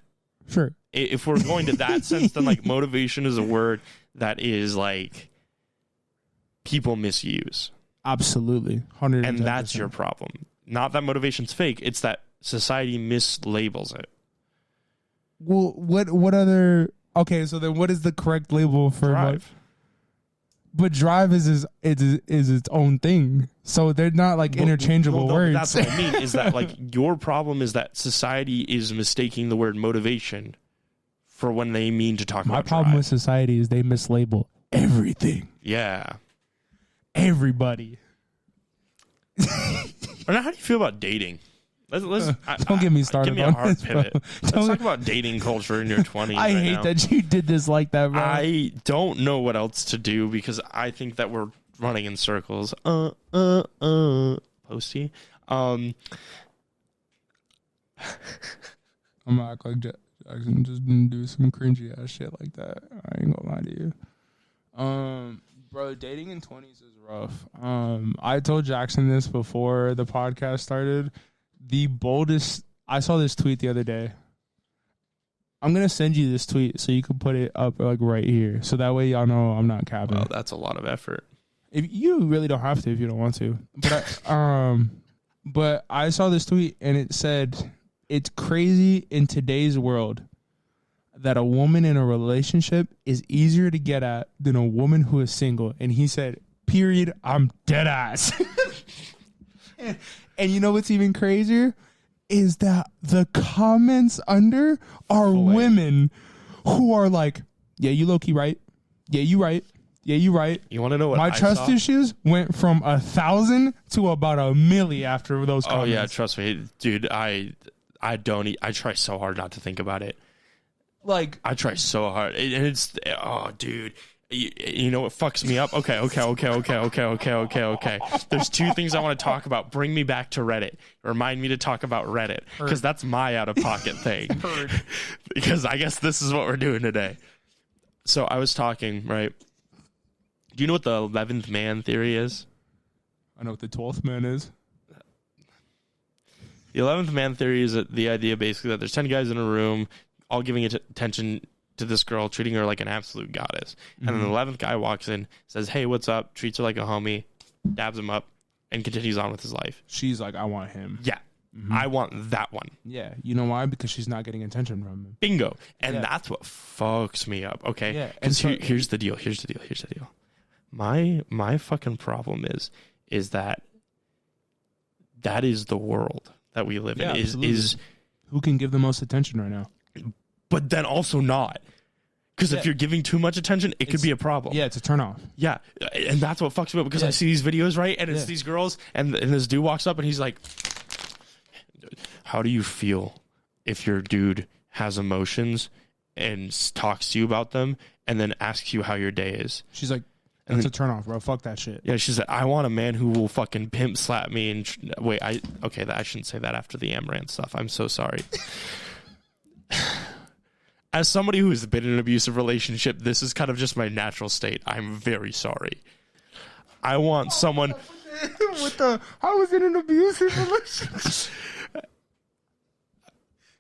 sure. If we're going to that sense, then like motivation is a word that is like people misuse. Absolutely. 110%. And that's your problem. Not that motivation's fake. It's that society mislabels it. Well, what other... Okay, so then what is the correct label for... Drive. But drive is its own thing. So they're not like interchangeable words. That's what I mean, is that like your problem is that society is mistaking the word motivation for when they mean to talk about My problem drive. with society is they mislabel everything. Yeah. Everybody. How do you feel about dating? Don't get me started. Give me a hard pivot. Let's talk about dating culture in your 20s. I hate that you did this like that, bro. I don't know what else to do because I think that we're running in circles. Posty. I'm gonna act like Jaxon just didn't do some cringy ass shit like that. I ain't gonna lie to you. Bro, dating in 20s is rough. I told Jaxon this before the podcast started. The boldest... I saw this tweet the other day. I'm going to send you this tweet so you can put it up like right here. So that way y'all know I'm not capping. Well, that's a lot of effort. If you really don't have to if you don't want to. But I saw this tweet and it said, it's crazy in today's world that a woman in a relationship is easier to get at than a woman who is single. And he said, period, I'm dead ass. And you know what's even crazier? Is that the comments under are women who are like, yeah, you low-key right. Yeah, you right. Yeah, you right. You want to know what My trust issues went from 1,000 to about 1,000,000 after those comments. Oh, yeah, trust me. Dude, I try so hard not to think about it. Like, I try so hard. Dude. You know what fucks me up? Okay. There's two things I want to talk about. Bring me back to Reddit. Remind me to talk about Reddit because that's my out-of-pocket thing. Because I guess this is what we're doing today. So I was talking, right? Do you know what the 11th man theory is? I know what the 12th man is. The 11th man theory is the idea basically that there's 10 guys in a room all giving attention to this girl, treating her like an absolute goddess. Mm-hmm. And then the 11th guy walks in, says, hey, what's up? Treats her like a homie, dabs him up, and continues on with his life. She's like, I want him. Yeah. Mm-hmm. I want that one. Yeah. You know why? Because she's not getting attention from him. Bingo. And that's what fucks me up, okay? Yeah. Because here's the deal. My fucking problem is that is the world that we live in. Is who can give the most attention right now? But then also not. Because if you're giving too much attention, it could be a problem. Yeah, it's a turnoff. Yeah, and that's what fucks me up because I see these videos, right? And it's these girls, and this dude walks up and he's like, how do you feel if your dude has emotions and talks to you about them and then asks you how your day is? She's like, that's a turnoff, bro. Fuck that shit. Yeah, she said, I want a man who will fucking pimp slap me and... I shouldn't say that after the Amouranth stuff. I'm so sorry. As somebody who has been in an abusive relationship, this is kind of just my natural state. I'm very sorry. I want someone... How is it an abusive relationship?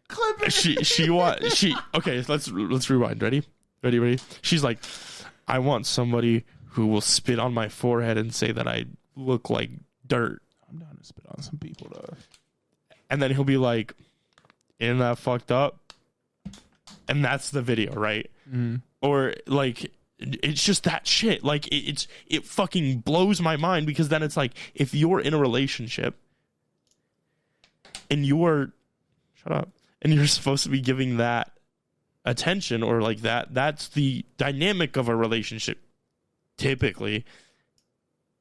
Clip it. She okay, let's rewind. Ready? She's like, I want somebody who will spit on my forehead and say that I look like dirt. I'm down to spit on some people though. And then he'll be like, isn't that fucked up? And that's the video, right? Mm. Or like, it's just that shit. Like it fucking blows my mind, because then it's like, if you're in a relationship and shut up, and you're supposed to be giving that attention, or like that's the dynamic of a relationship typically,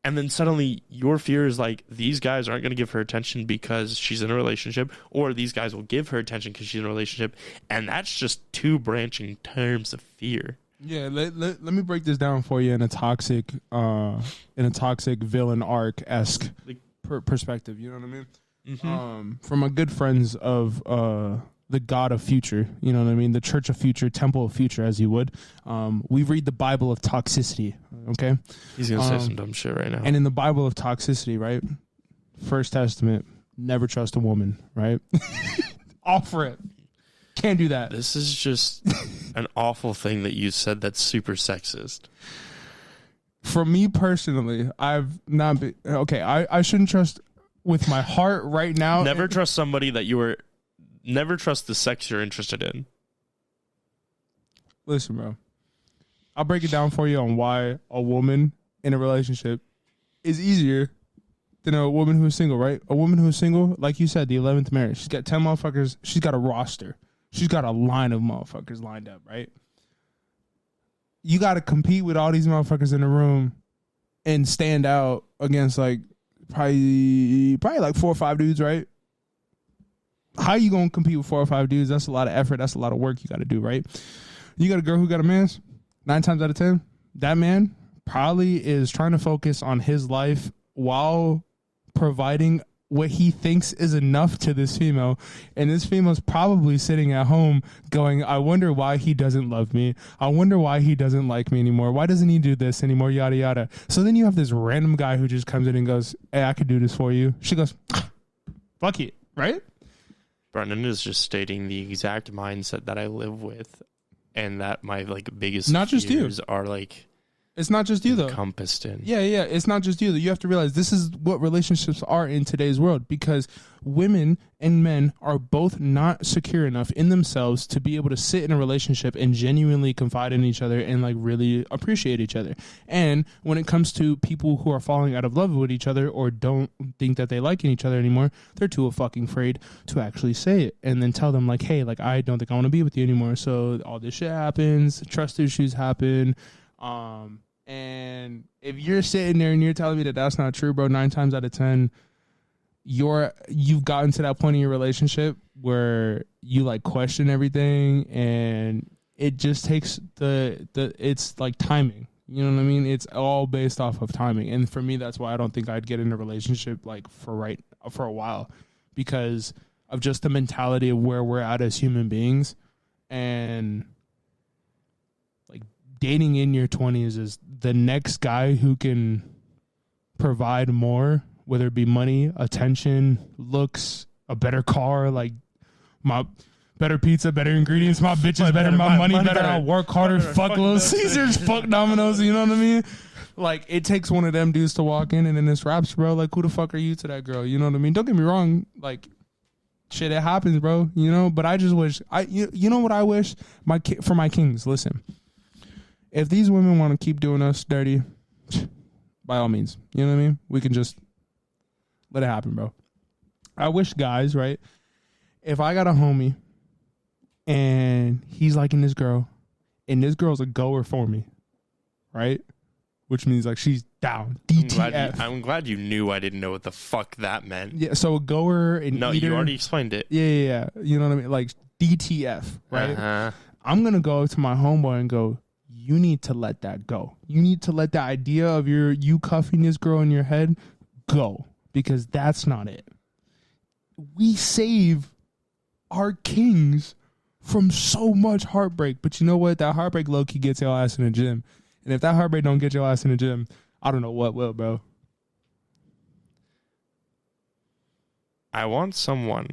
and then suddenly your fear is like, these guys aren't going to give her attention because she's in a relationship, or these guys will give her attention because she's in a relationship, and that's just two branching terms of fear. Yeah, let me break this down for you in a toxic villain arc-esque perspective. You know what I mean? Mm-hmm. From my good friends of the God of Future, you know what I mean? The Church of Future, Temple of Future, as you would. We read the Bible of toxicity, okay? He's going to say some dumb shit right now. And in the Bible of toxicity, right? First Testament, never trust a woman, right? Offer it. Can't do that. This is just an awful thing that you said that's super sexist. For me personally, I've not been... Okay, I shouldn't trust with my heart right now. Never trust somebody that you were... Never trust the sex you're interested in. Listen, bro. I'll break it down for you on why a woman in a relationship is easier than a woman who's single, right? A woman who's single, like you said, the 11th marriage. She's got 10 motherfuckers. She's got a roster. She's got a line of motherfuckers lined up, right? You got to compete with all these motherfuckers in the room and stand out against like probably like 4 or 5 dudes, right? How you going to compete with 4 or 5 dudes? That's a lot of effort. That's a lot of work you got to do, right? You got a girl who got a man, 9 times out of 10, that man probably is trying to focus on his life while providing what he thinks is enough to this female. And this female's probably sitting at home going, I wonder why he doesn't love me. I wonder why he doesn't like me anymore. Why doesn't he do this anymore? Yada, yada. So then you have this random guy who just comes in and goes, hey, I could do this for you. She goes, fuck it, right? Brendan is just stating the exact mindset that I live with, and that my like biggest not just fears you are like, it's not just you though. Encompassed in. Yeah. It's not just you though. You have to realize this is what relationships are in today's world, because women and men are both not secure enough in themselves to be able to sit in a relationship and genuinely confide in each other and like really appreciate each other. And when it comes to people who are falling out of love with each other or don't think that they like each other anymore, they're too fucking afraid to actually say it and then tell them like, hey, like I don't think I want to be with you anymore. So all this shit happens, trust issues happen. And if you're sitting there and you're telling me that that's not true, bro, 9 times out of 10, you've gotten to that point in your relationship where you like question everything, and it just takes it's like timing. You know what I mean? It's all based off of timing. And for me, that's why I don't think I'd get in a relationship like for a while, because of just the mentality of where we're at as human beings. And dating in your 20s is the next guy who can provide more, whether it be money, attention, looks, a better car, like my better pizza, better ingredients, my bitches better, my money better, I'll work harder, fuck Little Caesars, fuck Domino's, you know what I mean? Like, it takes one of them dudes to walk in and then this raps, bro. Like, who the fuck are you to that girl? You know what I mean? Don't get me wrong. Like, shit, it happens, bro. You know, but I just wish, you know what I wish? For my kings, listen. If these women want to keep doing us dirty, by all means, you know what I mean? We can just let it happen, bro. I wish guys, right? If I got a homie and he's liking this girl and this girl's a goer for me, right? Which means like she's down. DTF. I'm glad you knew I didn't know what the fuck that meant. Yeah, so a goer and no, eater, you already explained it. Yeah. You know what I mean? Like DTF, right? Uh-huh. I'm going to go to my homeboy and go, you need to let that go. You need to let the idea of you cuffing this girl in your head go, because that's not it. We save our kings from so much heartbreak, but you know what? That heartbreak low-key gets your ass in the gym. And if that heartbreak don't get your ass in the gym, I don't know what will, bro. I want someone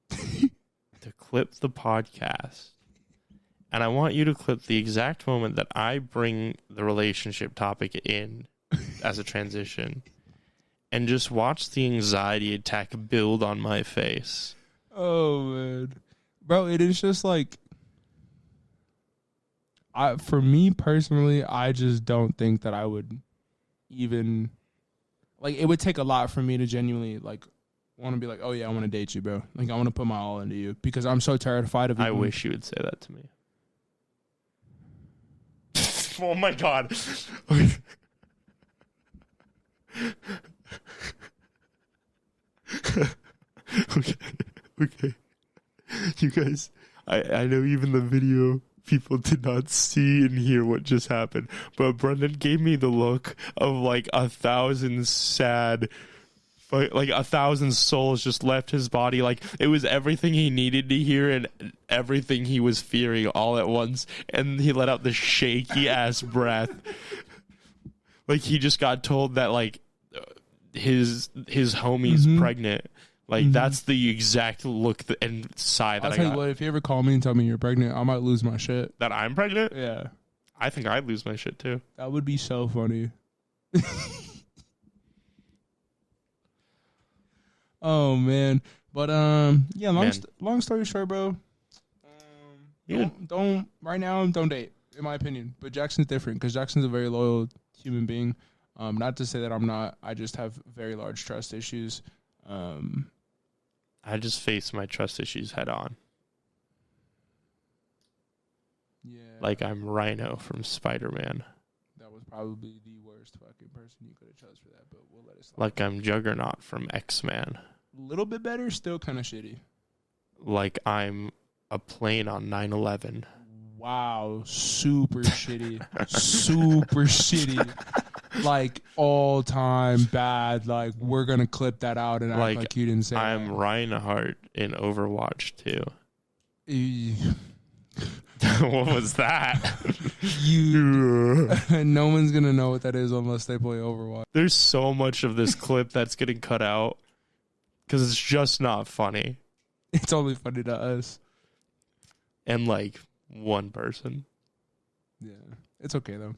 to clip the podcast, and I want you to clip the exact moment that I bring the relationship topic in as a transition, and just watch the anxiety attack build on my face. Oh, man. Bro, it is just like, for me personally, I just don't think that I would even, like, it would take a lot for me to genuinely, like, want to be like, oh, yeah, I want to date you, bro. Like, I want to put my all into you because I'm so terrified of it. I wish you would say that to me. Oh, my God. Okay. You guys, I know even the video people did not see and hear what just happened, but Brendan gave me the look of like 1,000 sad, like 1,000 souls just left his body. Like it was everything he needed to hear and everything he was fearing all at once, and he let out the shaky ass breath. Like he just got told that like his homie's pregnant. Like, that's the exact look and sigh that I got. I'll tell you what, if you ever call me and tell me you're pregnant, I might lose my shit. That I'm pregnant? Yeah. I think I'd lose my shit, too. That would be so funny. Oh, man. But, yeah, long story short, bro. Don't right now, don't date, in my opinion. But Jackson's different, because Jackson's a very loyal human being. Not to say that I'm not. I just have very large trust issues. I just face my trust issues head on. Yeah. Like I'm Rhino from Spider-Man. That was probably the worst fucking person you could have chose for that, but we'll let it slide. Like I'm Juggernaut from X-Men. A little bit better, still kind of shitty. Like I'm a plane on 9/11. Wow, super shitty. Super shitty. Like all time bad. Like we're gonna clip that out and act like you didn't say I'm that. Reinhardt in Overwatch 2. You, What was that? no one's gonna know what that is unless they play Overwatch. There's so much of this clip that's getting cut out because it's just not funny. It's only funny to us. And like one person. Yeah, it's okay though.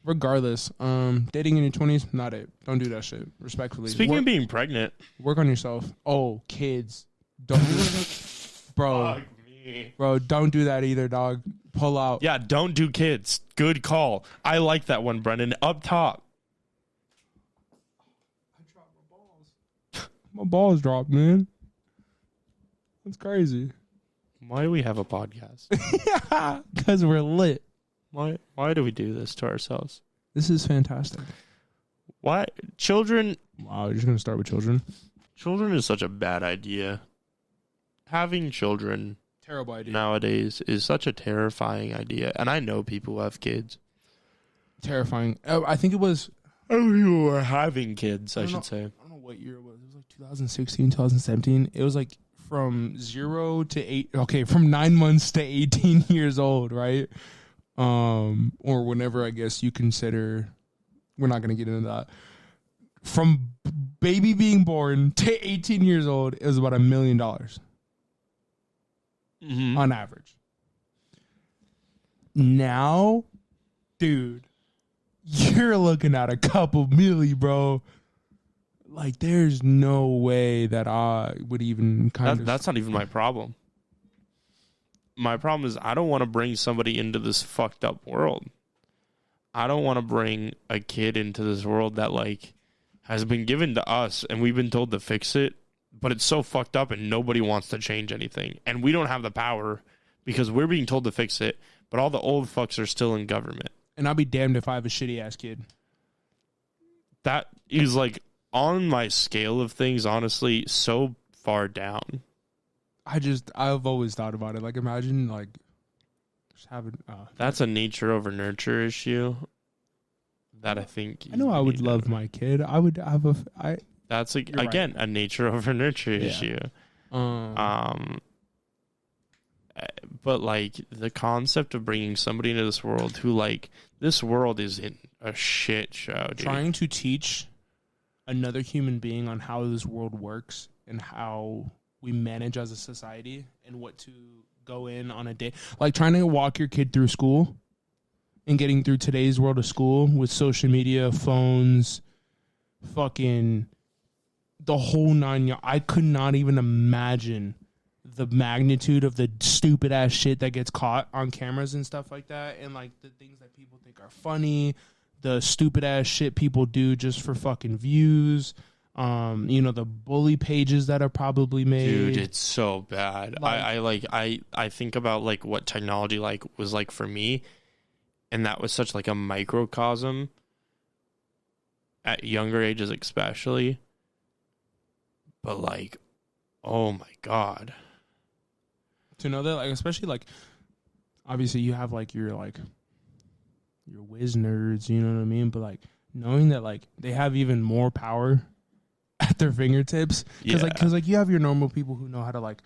Regardless, dating in your 20s, not it. Don't do that shit. Respectfully. Speaking of being pregnant. Work on yourself. Oh, kids. Don't do that. Bro. Fuck me. Bro, don't do that either, dog. Pull out. Yeah, don't do kids. Good call. I like that one, Brendan. Up top. I dropped my balls. My balls dropped, man. That's crazy. Why do we have a podcast? Because we're lit. Why do we do this to ourselves? This is fantastic. Why? Children. Wow, you're just going to start with children? Children is such a bad idea. Having children Terrible idea. nowadays is such a terrifying idea. And I know people who have kids. Terrifying. Oh, I think it was... Oh, people were having kids, I should say. I don't know what year it was. It was like 2016, 2017. It was like from 0 to 8... Okay, from 9 months to 18 years old, right? Or whenever I guess you consider, we're not going to get into that. From baby being born to 18 years old, it was about $1 million on average. Now, dude, you're looking at a couple milli, bro. Like, there's no way that I would even That's not even my problem. My problem is I don't want to bring somebody into this fucked up world. I don't want to bring a kid into this world that like has been given to us and we've been told to fix it, but it's so fucked up and nobody wants to change anything. And we don't have the power because we're being told to fix it, but all the old fucks are still in government. And I'll be damned if I have a shitty ass kid. That is like on my scale of things, honestly, so far down. I've always thought about it. Like, imagine, like, just having... That's a nature over nurture issue that I think... I know I would love my kid. I would have a... That's, like, again, a nature over nurture issue. But, like, the concept of bringing somebody into this world who, like, this world is in a shit show, dude. Trying to teach another human being on how this world works and how we manage as a society and what to go in on a day. Like trying to walk your kid through school and getting through today's world of school with social media, phones, fucking the whole nine. I could not even imagine the magnitude of the stupid ass shit that gets caught on cameras and stuff like that. And like the things that people think are funny, the stupid ass shit people do just for fucking views. The bully pages that are probably made. Dude, it's so bad. I think about like what technology like was like for me, and that was such like a microcosm at younger ages especially. But like, oh my God. To know that, like, especially like obviously you have like your whiz nerds, you know what I mean? But like knowing that like they have even more power at their fingertips, because like you have your normal people who know how to like,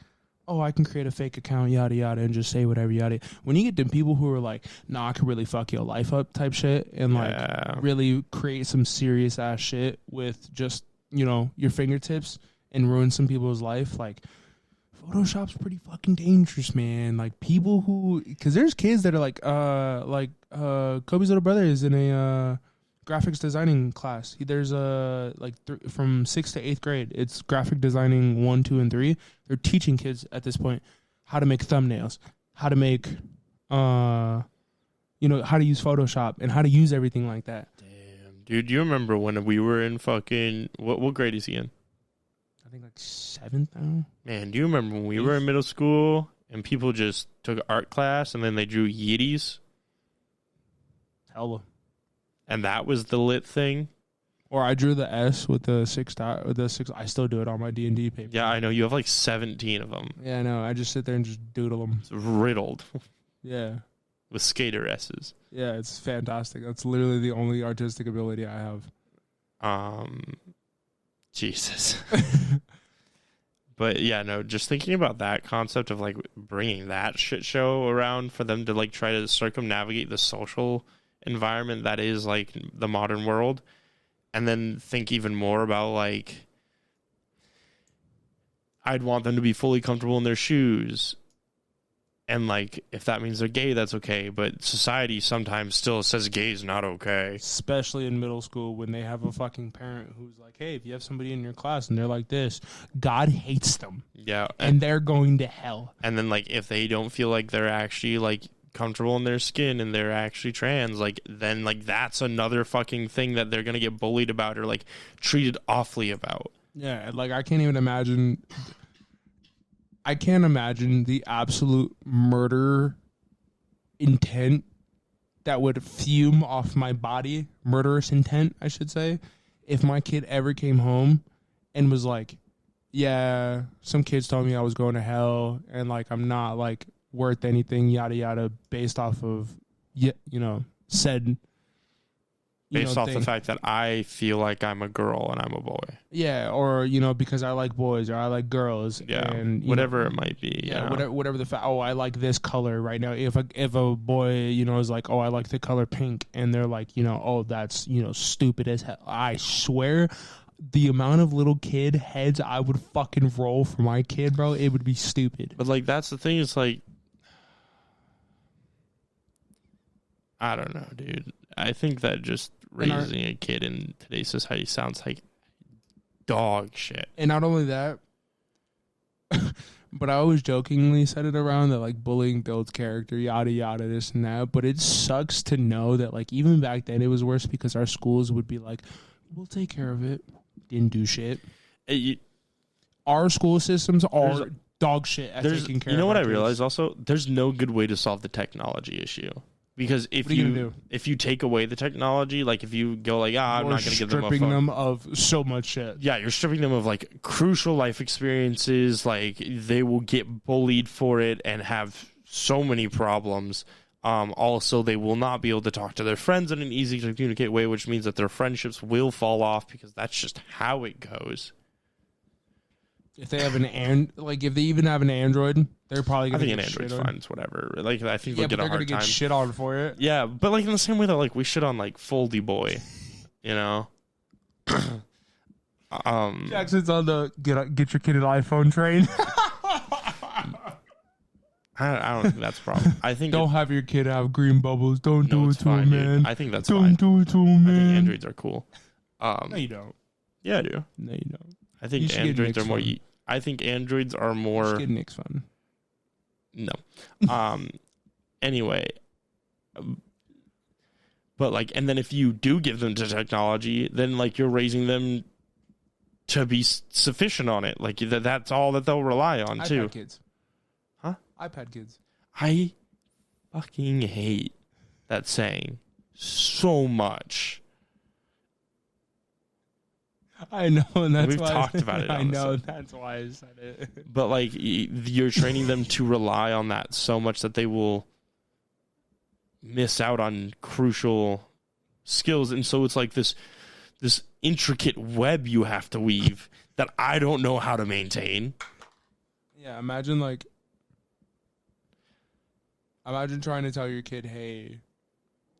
oh, I can create a fake account, yada yada, and just say whatever, yada. When you get them people who are like, nah, I could really fuck your life up type shit, and like really create some serious ass shit with just your fingertips and ruin some people's life, like Photoshop's pretty fucking dangerous, man. Like people who, because there's kids that are like Kobe's little brother is in a graphics designing class. There's from 6th to 8th grade. It's graphic designing 1, 2, and 3. They're teaching kids at this point how to make thumbnails, how to make, how to use Photoshop and how to use everything like that. Damn, dude, do you remember when we were in fucking what grade is he in? I think like 7th now. Man, do you remember when we were in middle school and people just took art class and then they drew Yetis? Hella. And that was the lit thing. Or I drew the S with the 6 dot, or the 6. I still do it on my D&D paper. Yeah, I know. You have like 17 of them. Yeah, I know. I just sit there and just doodle them. It's riddled. Yeah. With skater S's. Yeah, it's fantastic. That's literally the only artistic ability I have. Jesus. But yeah, no, just thinking about that concept of like bringing that shit show around for them to like try to circumnavigate the social environment that is like the modern world, and then think even more about like I'd want them to be fully comfortable in their shoes, and like if that means they're gay, that's okay, but society sometimes still says gay is not okay, especially in middle school when they have a fucking parent who's like, hey, if you have somebody in your class and they're like this, God hates them, and they're going to hell. And then like if they don't feel like they're actually like comfortable in their skin and they're actually trans, like then like that's another fucking thing that they're gonna get bullied about or like treated awfully about. Yeah, like I can't imagine the absolute murder intent that would fume off my body, murderous intent I should say, if my kid ever came home and was like, yeah, some kids told me I was going to hell and like I'm not like worth anything, yada yada, based off of said based off the fact that I feel like I'm a girl and I'm a boy. Yeah, or because I like boys or I like girls. Yeah, and whatever it might be. Yeah, whatever the fact. Oh, I like this color right now. If a boy is like, oh, I like the color pink, and they're like, oh, that's stupid as hell. I swear, the amount of little kid heads I would fucking roll for my kid, bro, it would be stupid. But like that's the thing. It's like, I don't know, dude. I think that just raising a kid in today's society sounds like dog shit. And not only that, but I always jokingly said it around that like bullying builds character, yada yada, this and that. But it sucks to know that like even back then it was worse because our schools would be like, we'll take care of it. Didn't do shit. Our school systems are dog shit at taking care of it. You know what I realized also? There's no good way to solve the technology issue. Because if you take away the technology, like if you go like, I'm not going to give them a phone. Stripping them of so much shit. Yeah, you're stripping them of like crucial life experiences. Like they will get bullied for it and have so many problems. Also, they will not be able to talk to their friends in an easy to communicate way, which means that their friendships will fall off because that's just how it goes. If they have if they even have an Android, they're probably going to get shit on. I think an Android's fine, whatever. Like I think they'll get a hard time. They're going to get shit on for it. Yeah, but like in the same way that like we shit on like Foldy Boy, Jackson's on the get your kid an iPhone train. I don't think that's a problem. I think don't have your kid have green bubbles. Don't do it to him, man. Dude. I think that's don't fine. Do it to him, man. I think Androids are cool. No, you don't. Yeah, I do. No, you don't. I think Androids are more. I think Androids are more. Just get Nick's fun. No. Anyway. But like, and then if you do give them to technology, then like you're raising them to be sufficient on it. Like that's all that they'll rely on too. iPad kids. Huh? iPad kids. I fucking hate that saying so much. I know, and that's we've why talked about it. I know, that's why I said it. But like, you're training them to rely on that so much that they will miss out on crucial skills, and so it's like this intricate web you have to weave that I don't know how to maintain. Yeah, imagine trying to tell your kid, hey,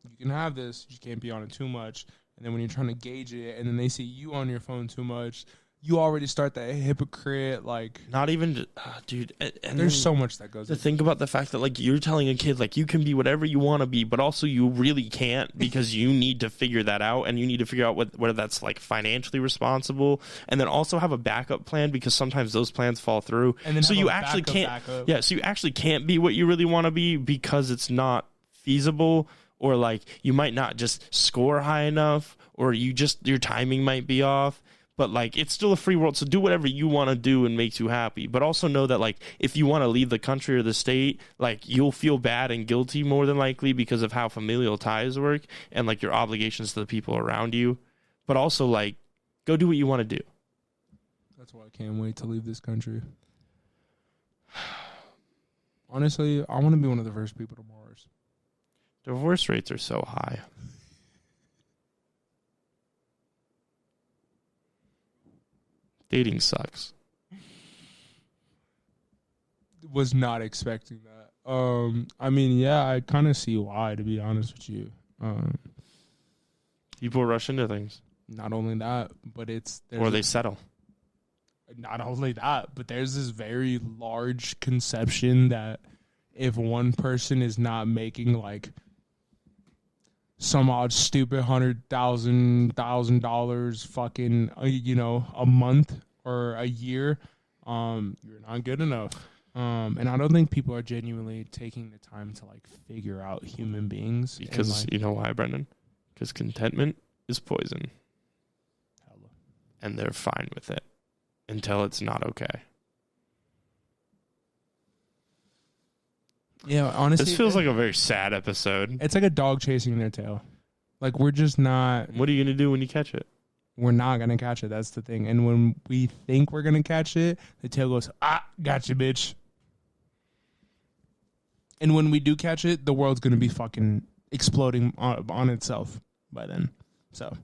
you can have this, you can't be on it too much. And then when you're trying to gauge it, and then they see you on your phone too much, you already start that hypocrite, like... Not even... dude. And there's so much that goes to think about the fact that, like, you're telling a kid, like, you can be whatever you want to be, but also you really can't because you need to figure that out, and you need to figure out whether that's, like, financially responsible, and then also have a backup plan because sometimes those plans fall through. And then so you actually can't... backup. Yeah, so you actually can't be what you really want to be because it's not feasible, or, like, you might not just score high enough, or your timing might be off. But, like, it's still a free world, so do whatever you want to do and makes you happy. But also know that, like, if you want to leave the country or the state, like, you'll feel bad and guilty more than likely because of how familial ties work and, like, your obligations to the people around you. But also, like, go do what you want to do. That's why I can't wait to leave this country. Honestly, I want to be one of the first people to Mars. Divorce rates are so high. Dating sucks. Was not expecting that. I mean, yeah, I kind of see why, to be honest with you. People rush into things. Not only that, but or they settle. Not only that, but there's this very large conception that if one person is not making like some odd stupid $100,000 fucking a month or a year, you're not good enough. And I don't think people are genuinely taking the time to like figure out human beings. Because like, you know why, Brendan? Because contentment is poison. Hella. And they're fine with it until it's not okay. Yeah, honestly, this feels like a very sad episode. It's like a dog chasing their tail. Like, we're just not... What are you going to do when you catch it? We're not going to catch it. That's the thing. And when we think we're going to catch it, the tail goes, gotcha, bitch. And when we do catch it, the world's going to be fucking exploding on itself by then. So,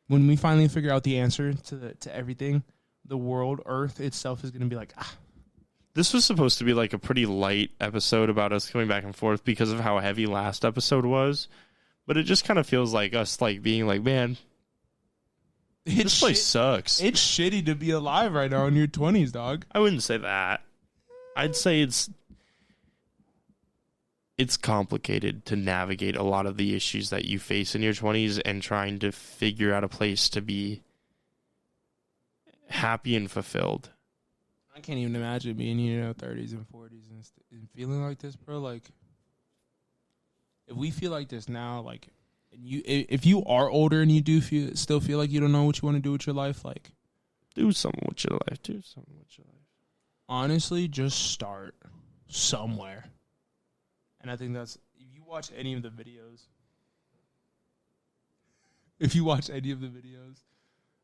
when we finally figure out the answer to everything, the world, Earth itself is going to be like, This was supposed to be like a pretty light episode about us going back and forth because of how heavy last episode was. But it just kind of feels like us like being like, man, this place sucks. It's shitty to be alive right now in your 20s, dog. I wouldn't say that. I'd say it's complicated to navigate a lot of the issues that you face in your 20s and trying to figure out a place to be happy and fulfilled. I can't even imagine being, 30s and 40s and feeling like this, bro. Like, if we feel like this now, like, if you are older and you do still feel like you don't know what you want to do with your life, like, do something with your life. Do something with your life. Honestly, just start somewhere. And I think that's, if you watch any of the videos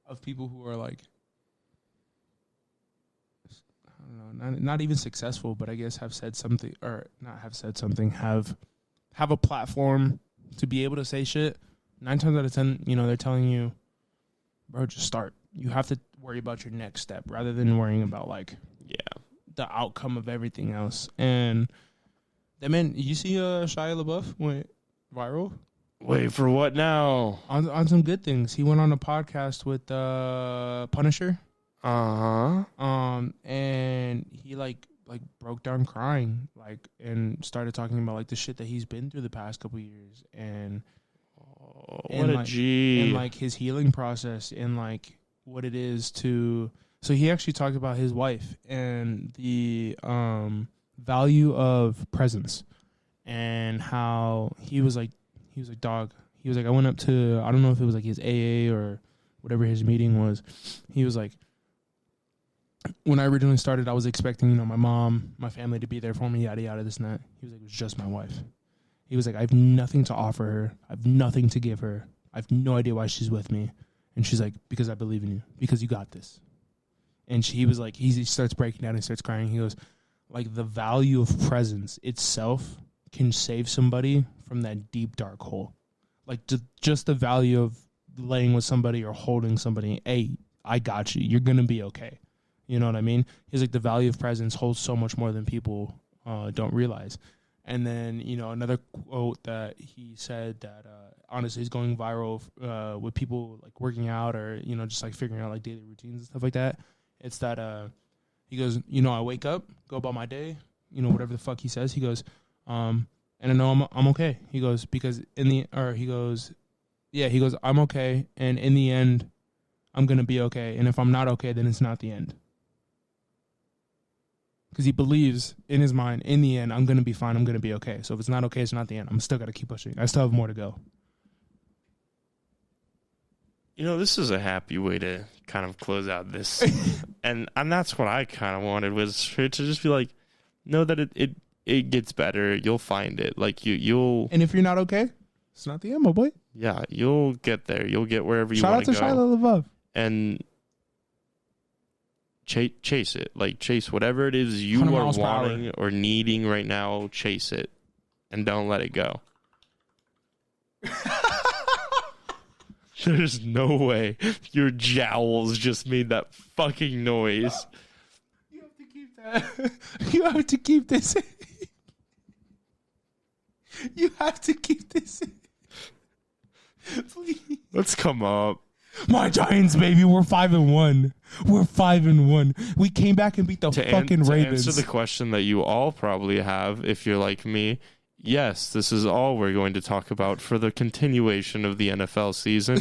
of people who are like, I don't know, not even successful, but I guess have said something, or not have said something, have a platform to be able to say shit. 9 times out of 10, they're telling you, bro, just start. You have to worry about your next step rather than worrying about like the outcome of everything else. And then, man, you see Shia LaBeouf went viral? Wait, for what now? On some good things. He went on a podcast with Punisher. And he like broke down crying, like, and started talking about like the shit that he's been through the past couple years, and what a like, G. and like his healing process, and like what it is to. So he actually talked about his wife and the value of presence, and how he was like, dog. He was like, I went up to, I don't know if it was like his AA or whatever his meeting was. He was like, when I originally started, I was expecting, my mom, my family to be there for me, yada, yada, this and that. He was like, it was just my wife. He was like, I have nothing to offer her. I have nothing to give her. I have no idea why she's with me. And she's like, because I believe in you. Because you got this. And he was like, he starts breaking down and starts crying. He goes, like, the value of presence itself can save somebody from that deep, dark hole. Like, just the value of laying with somebody or holding somebody. Hey, I got you. You're going to be okay. You know what I mean? He's like, the value of presence holds so much more than people don't realize. And then, another quote that he said that honestly is going viral with people like working out or, just like figuring out like daily routines and stuff like that. It's that he goes, I wake up, go about my day, whatever the fuck he says. He goes, and I know I'm okay. He goes, because he goes, I'm okay. And in the end, I'm going to be okay. And if I'm not okay, then it's not the end. Because he believes in his mind, in the end, I'm going to be fine. I'm going to be okay. So if it's not okay, it's not the end. I'm still got to keep pushing. I still have more to go. This is a happy way to kind of close out this. and that's what I kind of wanted, was for it to just be like, know that it gets better. You'll find it. Like, you'll... And if you're not okay, it's not the end, my boy. Yeah, you'll get there. You'll get wherever you want to go. Shout out to Shiloh Love. And... Chase it. Like, chase whatever it is you are wanting or needing right now. Chase it. And don't let it go. There's no way your jowls just made that fucking noise. You have to keep that. You have to keep this in. You have to keep this in. Please. Let's come up. My Giants, baby, we're 5-1. We're 5-1. We came back and beat the fucking Ravens. To answer the question that you all probably have, if you're like me, yes, this is all we're going to talk about for the continuation of the NFL season.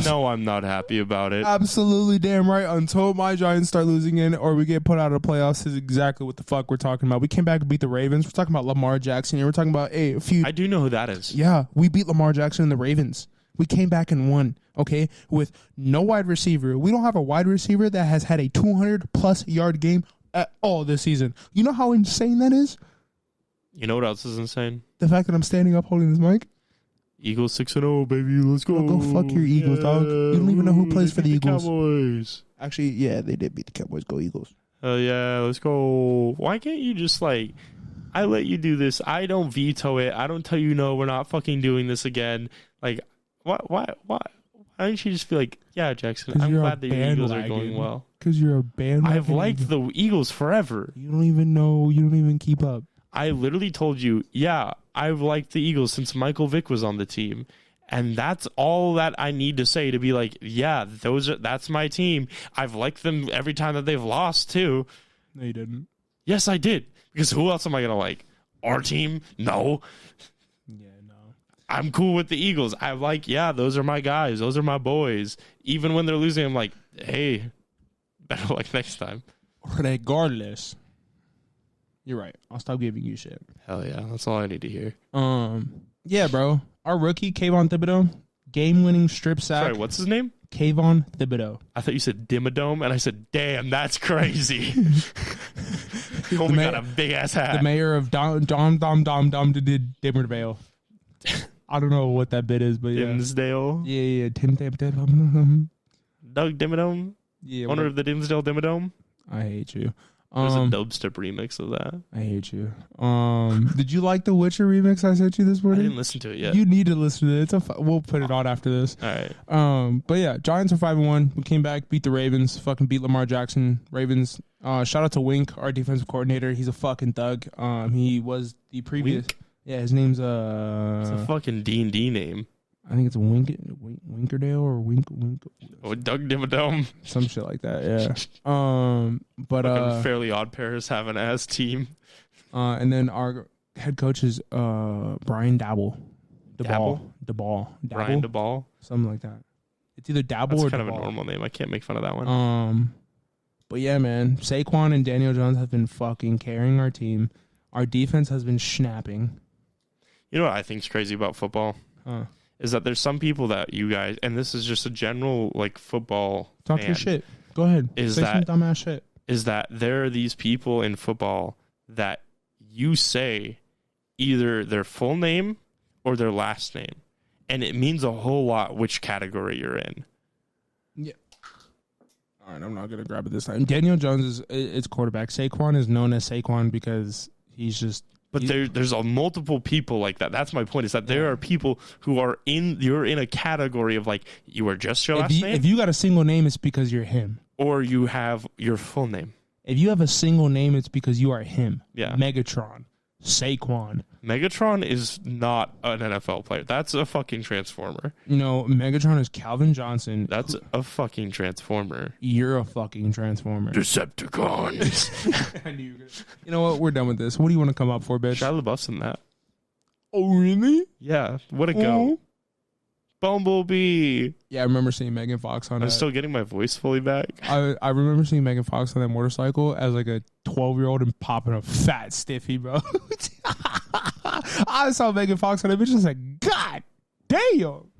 No, I'm not happy about it. Absolutely damn right. Until my Giants start losing in or we get put out of the playoffs is exactly what the fuck we're talking about. We came back and beat the Ravens. We're talking about Lamar Jackson here. We're talking about a few. I do know who that is. Yeah, we beat Lamar Jackson and the Ravens. We came back and won, okay, with no wide receiver. We don't have a wide receiver that has had a 200-plus yard game at all this season. You know how insane that is? You know what else is insane? The fact that I'm standing up holding this mic. Eagles 6-0, baby. Let's go. Go fuck your Eagles, dog. You don't even know who plays for the Eagles. Cowboys. Actually, yeah, they did beat the Cowboys. Go Eagles. Oh, yeah, let's go. Why can't you just, like... I let you do this. I don't veto it. I don't tell you, no, we're not fucking doing this again. Like... Why don't you just be like, yeah, Jackson, I'm glad that your Eagles are going well. Because you're a bandwagon. I've liked the Eagles forever. You don't even know. You don't even keep up. I literally told you, yeah, I've liked the Eagles since Michael Vick was on the team. And that's all that I need to say to be like, yeah, that's my team. I've liked them every time that they've lost, too. No, you didn't. Yes, I did. Because who else am I going to like? Our team? No. Yeah. I'm cool with the Eagles. I like, yeah, those are my guys. Those are my boys. Even when they're losing, I'm like, hey, better luck next time. Regardless. You're right. I'll stop giving you shit. Hell yeah. That's all I need to hear. Yeah, bro. Our rookie, Kayvon Thibodeau, game-winning strip sack. Sorry, what's his name? Kayvon Thibodeau. I thought you said Dimmadome, and I said, damn, that's crazy. He only got a big-ass hat. The mayor of Dimmervale. I don't know what that bit is, but yeah. Dimsdale? Yeah. Doug Dimmadome? Yeah. Owner of the Dimsdale Dimmadome? I hate you. There's a dubstep remix of that. I hate you. Did you like the Witcher remix I sent you this morning? I didn't listen to it yet. You need to listen to it. We'll put it on after this. All right. But yeah, Giants are 5-1. We came back, beat the Ravens, fucking beat Lamar Jackson. Ravens. Shout out to Wink, our defensive coordinator. He's a fucking thug. He was the previous. Wink? Yeah, his name's It's a fucking D&D name. I think it's Winkerdale or Wink. Oh, Doug Dimmadome. Some shit like that. Yeah. But Fairly Odd Parents have an ass team. And then our head coach is Brian Dabble. Dabble? Brian DeBall? Something like that. It's either Dabble That's or kind DeBall. of a normal name. I can't make fun of that one. But yeah, man, Saquon and Daniel Jones have been fucking carrying our team. Our defense has been snapping. You know what I think is crazy about football? Is that there's some people that you guys, and this is just a general like football Talk fan, your shit. Go ahead. Say some dumbass shit. Is that there are these people in football that you say either their full name or their last name, and it means a whole lot which category you're in. Yeah. All right, I'm not gonna grab it this time. Daniel Jones is quarterback. Saquon is known as Saquon because he's just. But there's multiple people like that. That's my point. Is that there are people who are you're in a category of like you are just your last name. If you got a single name, it's because you're him. Or you have your full name. If you have a single name, it's because you are him. Yeah. Megatron, Saquon. Megatron is not an NFL player. That's a fucking transformer. You know, Megatron is Calvin Johnson. That's a fucking transformer. You're a fucking transformer. Decepticons. I knew you were gonna... You know what? We're done with this. What do you want to come up for, bitch? Shia LaBeouf's in that. Oh, really? Yeah. What a go. Bumblebee. Yeah, I remember seeing Megan Fox on I'm still getting my voice fully back. I remember seeing Megan Fox on that motorcycle as like a 12-year-old and popping a fat stiffy, bro. I saw Megan Fox on that bitch. I was like, God damn.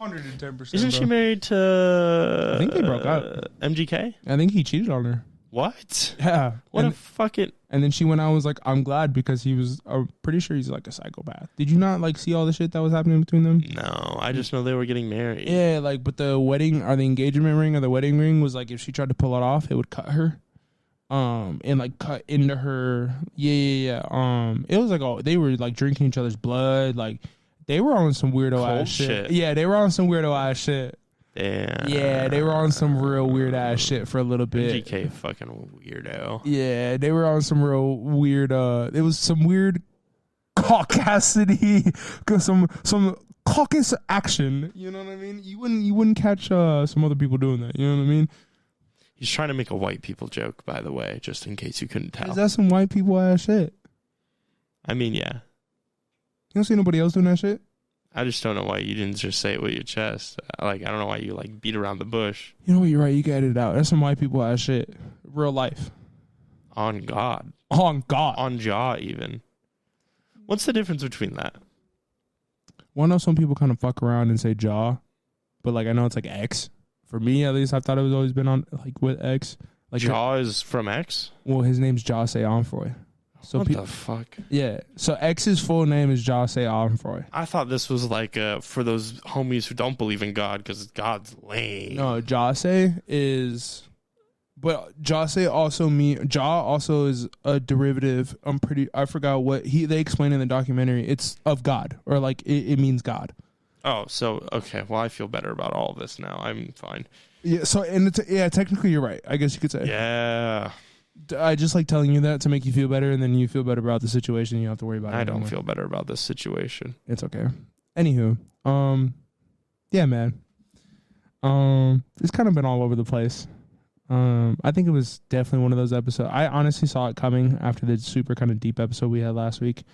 110%. Isn't she married to... I think they broke up. MGK? I think he cheated on her. What? Yeah. What a fucking... And then she went out and was like, I'm glad because he was... I'm pretty sure he's like a psychopath. Did you not like see all the shit that was happening between them? No, I just know they were getting married. Yeah, like, but the wedding or the engagement ring or the wedding ring was like, if she tried to pull it off, it would cut her. And like cut into her. Yeah. It was like, oh, they were like drinking each other's blood. Like, they were on some weirdo ass shit. Yeah, they were on some weirdo ass shit. Damn. Yeah, they were on some real weird ass shit for a little bit. MGK fucking weirdo. Yeah, they were on some real weird. It was some weird caucasity, some caucus action. You know what I mean? You wouldn't catch some other people doing that. You know what I mean? He's trying to make a white people joke, by the way, just in case you couldn't tell. Is that some white people ass shit? I mean, yeah. You don't see nobody else doing that shit? I just don't know why you didn't just say it with your chest. Like, I don't know why you like beat around the bush. You know what? You're right. You can edit it out. That's some white people ass shit. Real life. On God. On God. On jaw, even. What's the difference between that? Well, I know some people kind of fuck around and say jaw, but like I know it's like X. For me, at least, I thought it was always been on like with X. Like Jaw is from X? Well, his name's Jaxon Onfroy. So what the fuck? Yeah. So X's full name is Jaxon Onfroy. I thought this was like for those homies who don't believe in God because God's lame. No, Jaxon is... But Jaxon also Jah also is a derivative. I forgot what they explain in the documentary. It's of God, or like it means God. Oh, so okay. Well, I feel better about all of this now. I'm fine. Yeah. So technically you're right. I guess you could say. Yeah. I just like telling you that to make you feel better, and then you feel better about the situation. You don't have to worry about it. I don't feel better about this situation. It's okay. Anywho, yeah, man. It's kind of been all over the place. I think it was definitely one of those episodes. I honestly saw it coming after the super kind of deep episode we had last week.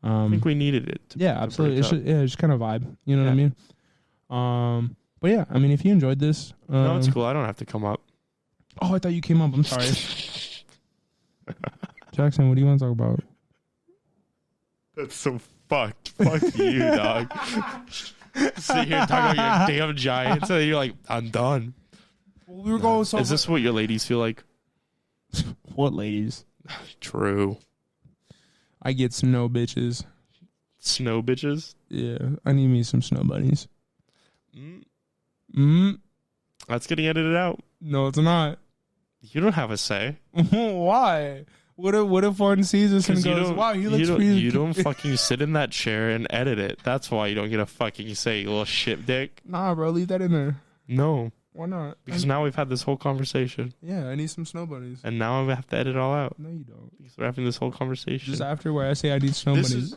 I think we needed it. Absolutely. It's just kind of vibe. You know what I mean? But yeah, I mean, if you enjoyed this, no, it's cool. I don't have to come up. Oh, I thought you came up. I'm sorry. Jaxon, what do you want to talk about? That's so fucked. Fuck you, dog. Sit here and talk about your damn Giants, and then you're like, I'm done. Well, we were going. Is this what your ladies feel like? What ladies? True. I get snow bitches. Snow bitches? Yeah, I need me some snow bunnies. That's getting edited out. No, it's not. You don't have a say. Why? What if one sees us and goes, wow, he looks pretty... You don't fucking sit in that chair and edit it. That's why you don't get a fucking say, you little shit dick. Nah, bro, leave that in there. No. Why not? Because now we've had this whole conversation. Yeah, I need some snow bunnies. And now I have to edit it all out. No, you don't. Because we're having this whole conversation. Just after where I say I need snow bunnies.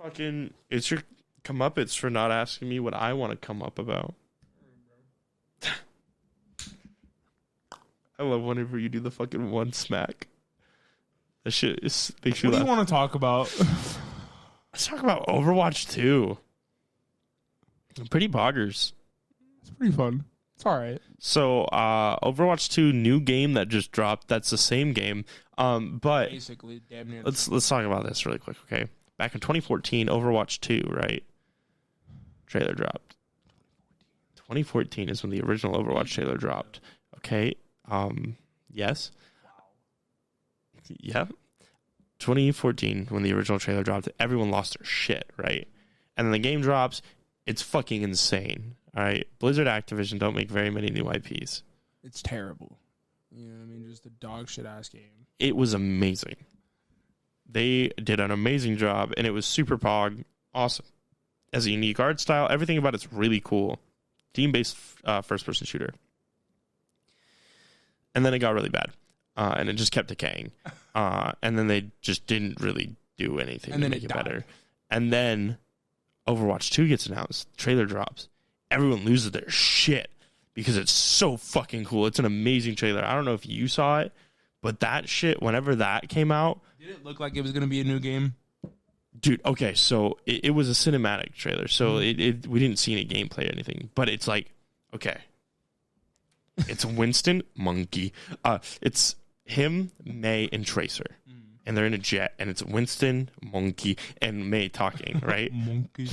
Fucking, it's your comeuppance for not asking me what I want to come up about. I love whenever you do the fucking one smack. That shit makes you What do laugh. you want to talk about? Let's talk about Overwatch 2. Pretty boggers. It's pretty fun. It's all right. So, Overwatch 2, new game that just dropped. That's the same game. But Basically, damn near. let's talk about this really quick, okay? Back in 2014, Overwatch 2, right? Trailer dropped. 2014 is when the original Overwatch trailer dropped. Okay. Yes. Yeah. 2014, when the original trailer dropped, everyone lost their shit, right? And then the game drops. It's fucking insane. All right. Blizzard Activision don't make very many new IPs. It's terrible. You know what I mean? Just a dog shit ass game. It was amazing. They did an amazing job, and it was super pog. Awesome. Has a unique art style. Everything about it's really cool. Team-based first-person shooter. And then it got really bad. And it just kept decaying. And then they just didn't really do anything to make it better. And then Overwatch 2 gets announced. Trailer drops. Everyone loses their shit because it's so fucking cool. It's an amazing trailer. I don't know if you saw it, but that shit, whenever that came out... Did it look like it was going to be a new game? Dude, okay, so it was a cinematic trailer, so we didn't see any gameplay or anything, but it's like, okay, it's Winston, Monkey, it's him, May, and Tracer, and they're in a jet, and it's Winston, Monkey, and May talking, right? Monkey.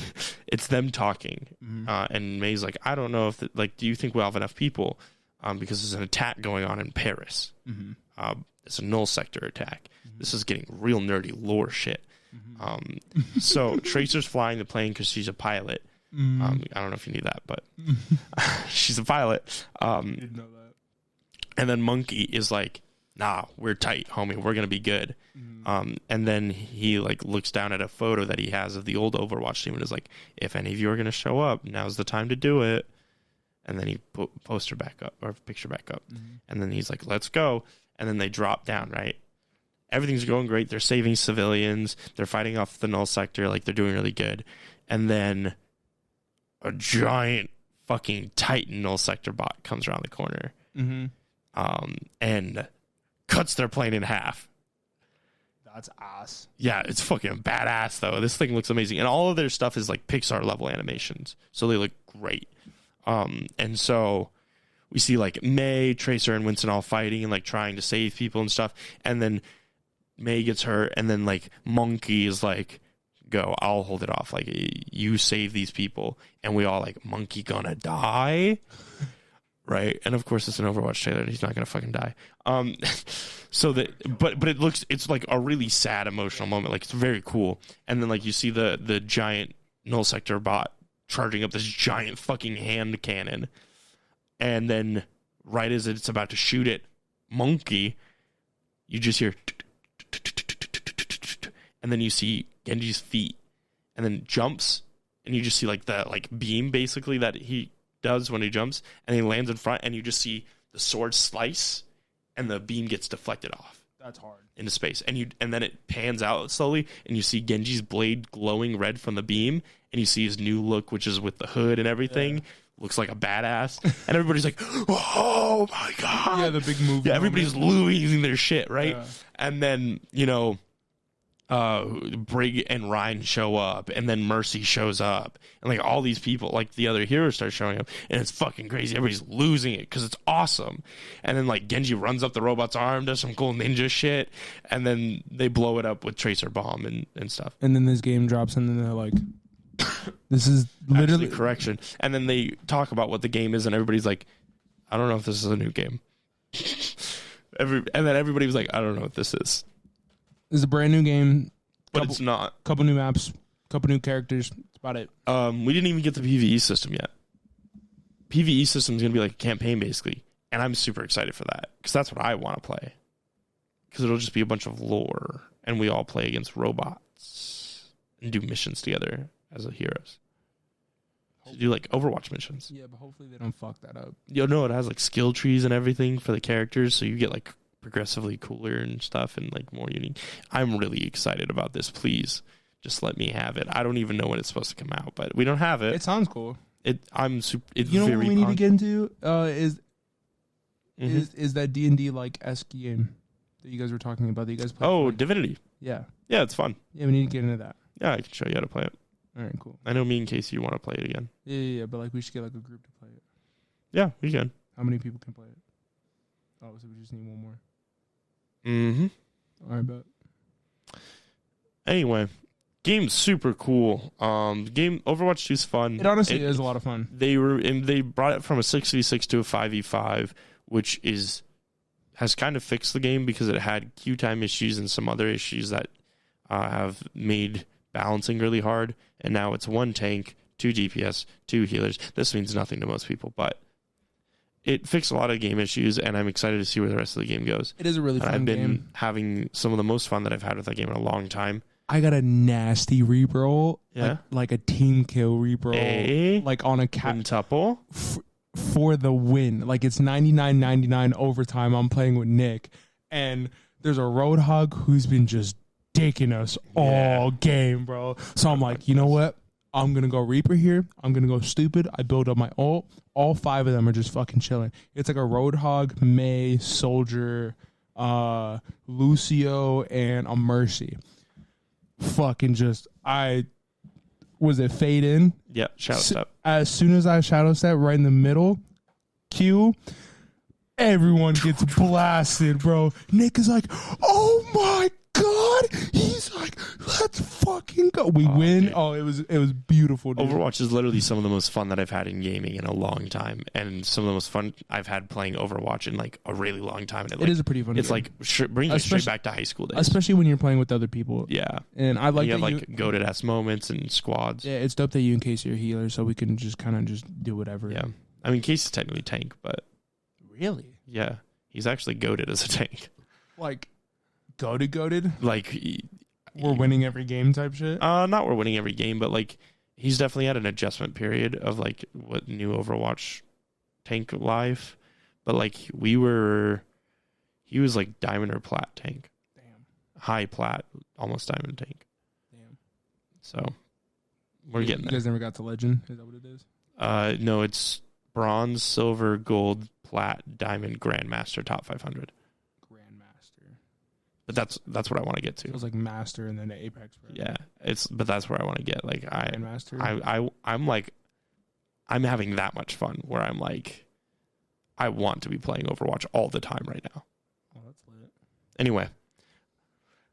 It's them talking, and May's like, I don't know if, do you think we'll have enough people, because there's an attack going on in Paris. It's a null sector attack. This is getting real nerdy lore shit. So Tracer's flying the plane because she's a pilot. I don't know if you knew that, but she's a pilot. Didn't know that. And then Monkey is like, nah, we're tight, homie. We're going to be good. And then he like looks down at a photo that he has of the old Overwatch team and is like, if any of you are going to show up, now's the time to do it. And then he put picture back up. And then he's like, let's go. And then they drop down, right? Everything's going great. They're saving civilians. They're fighting off the null sector. Like, they're doing really good. And then a giant fucking Titan null sector bot comes around the corner. And cuts their plane in half. That's ass. Yeah, it's fucking badass, though. This thing looks amazing. And all of their stuff is, like, Pixar-level animations. So they look great. And so... we see, like, May, Tracer, and Winston all fighting and, like, trying to save people and stuff. And then May gets hurt, and then, like, Monkey is like, go, I'll hold it off. Like, you save these people. And we all, like, Monkey gonna die? Right? And, of course, it's an Overwatch trailer. He's not gonna fucking die. So that, but it's, like, a really sad, emotional moment. Like, it's very cool. And then, like, you see the giant null sector bot charging up this giant fucking hand cannon. And then, right as it's about to shoot it, Monkey, you just hear, and then you see Genji's feet, and then jumps, and you just see like the beam basically that he does when he jumps, and he lands in front, and you just see the sword slice, and the beam gets deflected off. That's hard. Into space, and then it pans out slowly, and you see Genji's blade glowing red from the beam, and you see his new look, which is with the hood and everything. Yeah. Looks like a badass, and everybody's like, "Oh my god!" Yeah, the big move. Yeah, everybody's losing their shit, right? Yeah. And then Brig and Ryan show up, and then Mercy shows up, and like all these people, like the other heroes, start showing up, and it's fucking crazy. Everybody's losing it because it's awesome. And then like Genji runs up the robot's arm, does some cool ninja shit, and then they blow it up with Tracer Bomb and stuff. And then this game drops, and then they're like, this is literally actually, correction. And then they talk about what the game is, and everybody's like, I don't know if this is a new game. And then everybody was like, I don't know what this is. It's a brand new game, but it's not. Couple new maps, couple new characters. That's about it. We didn't even get the PvE system yet. PvE system is gonna be like a campaign basically, and I'm super excited for that because that's what I want to play. Because it'll just be a bunch of lore, and we all play against robots and do missions together as a heroes. To do like Overwatch missions. Yeah, but hopefully they don't fuck that up. No, it has like skill trees and everything for the characters, so you get like progressively cooler and stuff and like more unique. I'm really excited about this. Please just let me have it. I don't even know when it's supposed to come out, but we don't have it. It sounds cool. It's You know very what we need to get into is that D&D like esque game that you guys were talking about that you guys play. Oh, Divinity. Yeah, it's fun. Yeah, we need to get into that. Yeah, I can show you how to play it. All right, cool. I know me and Casey want to play it again. Yeah, but like we should get like a group to play it. Yeah, we can. How many people can play it? Oh, so we just need one more. Mm-hmm. All right, bet. Anyway, game's super cool. Game Overwatch 2 is fun. It honestly is a lot of fun. They brought it from a 6v6 to a 5v5, which has kind of fixed the game because it had queue time issues and some other issues that have made balancing really hard. And now it's 1 tank, 2 DPS, 2 healers. This means nothing to most people, but it fixed a lot of game issues, and I'm excited to see where the rest of the game goes. It is a really fun game. I've been having some of the most fun that I've had with that game in a long time. I got a nasty reroll, Yeah. like a team kill reroll, like on a quintuple for the win. Like it's 99-99 overtime. I'm playing with Nick, and there's a Roadhog who's been just dicking us all game, bro. So I'm like, you know what? I'm going to go Reaper here. I'm going to go stupid. I build up my ult. All 5 of them are just fucking chilling. It's like a Roadhog, May, Soldier, Lucio, and a Mercy. Fucking just, was it fade in? Yeah, shadow step. As soon as I shadow step right in the middle, Q, everyone gets blasted, bro. Nick is like, oh my God. He's like, let's fucking go. We win. Dude. Oh, it was beautiful, dude. Overwatch is literally some of the most fun that I've had in gaming in a long time, and some of the most fun I've had playing Overwatch in like a really long time. And it is a pretty fun game. It's like bringing you straight back to high school days. Especially when you're playing with other people. Yeah. And I like you that have like goated ass moments and squads. Yeah, it's dope that you and Casey are healers, so we can just kind of just do whatever. Yeah. I mean, Casey's technically tank, but... Really? Yeah. He's actually goated as a tank. Like... Goated? Like, we're winning every game type shit? Not we're winning every game, but like, he's definitely had an adjustment period of like what new Overwatch tank life. But like, he was like diamond or plat tank. Damn. High plat, almost diamond tank. Damn. So, we're getting there. You guys never got to legend? Is that what it is? No, it's bronze, silver, gold, plat, diamond, grandmaster, top 500. But that's what I want to get to. It was like master and then apex. Right? Yeah, but that's where I want to get. Like master. I'm having that much fun where I'm like, I want to be playing Overwatch all the time right now. Oh, that's lit. Anyway, I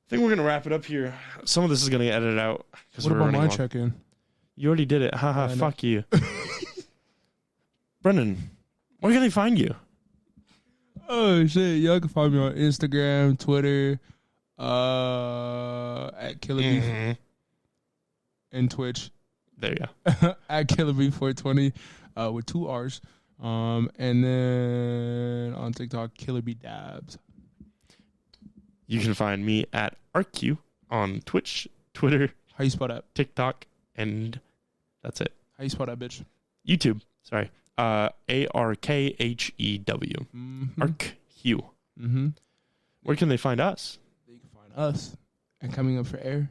think we're gonna wrap it up here. Some of this is gonna get edited out. What about my check-in? You already did it. Haha. Fuck you, Brendan. Where can they find you? Oh shit! Y'all can find me on Instagram, Twitter, at KillerBee, and Twitch. There you go. At KillerBee420 with 2 R's, and then on TikTok, KillerBee Dabs. You can find me at RQ on Twitch, Twitter. How you spell that? TikTok, and that's it. How you spell that, bitch? YouTube. Sorry. ARKHEW. ARKHEW. Where can they find us? They can find us and Coming Up for Air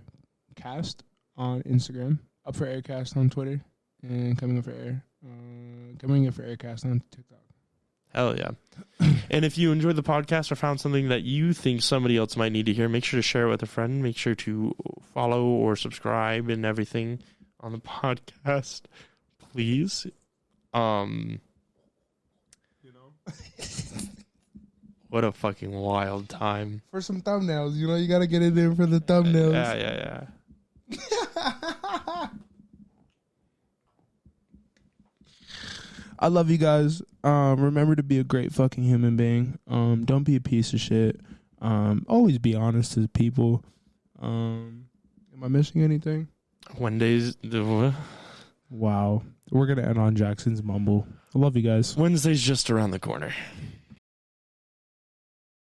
Cast on Instagram, Up for Aircast on Twitter, and Coming Up for Aircast on TikTok. Hell yeah. And if you enjoyed the podcast or found something that you think somebody else might need to hear, make sure to share it with a friend. Make sure to follow or subscribe and everything on the podcast, please. You know, what a fucking wild time for some thumbnails. You know, you gotta get it in for the thumbnails. Yeah. I love you guys. Remember to be a great fucking human being. Don't be a piece of shit. Always be honest to people. Am I missing anything? Wednesdays. Wow. We're going to end on Jackson's mumble. I love you guys. Wednesday's just around the corner.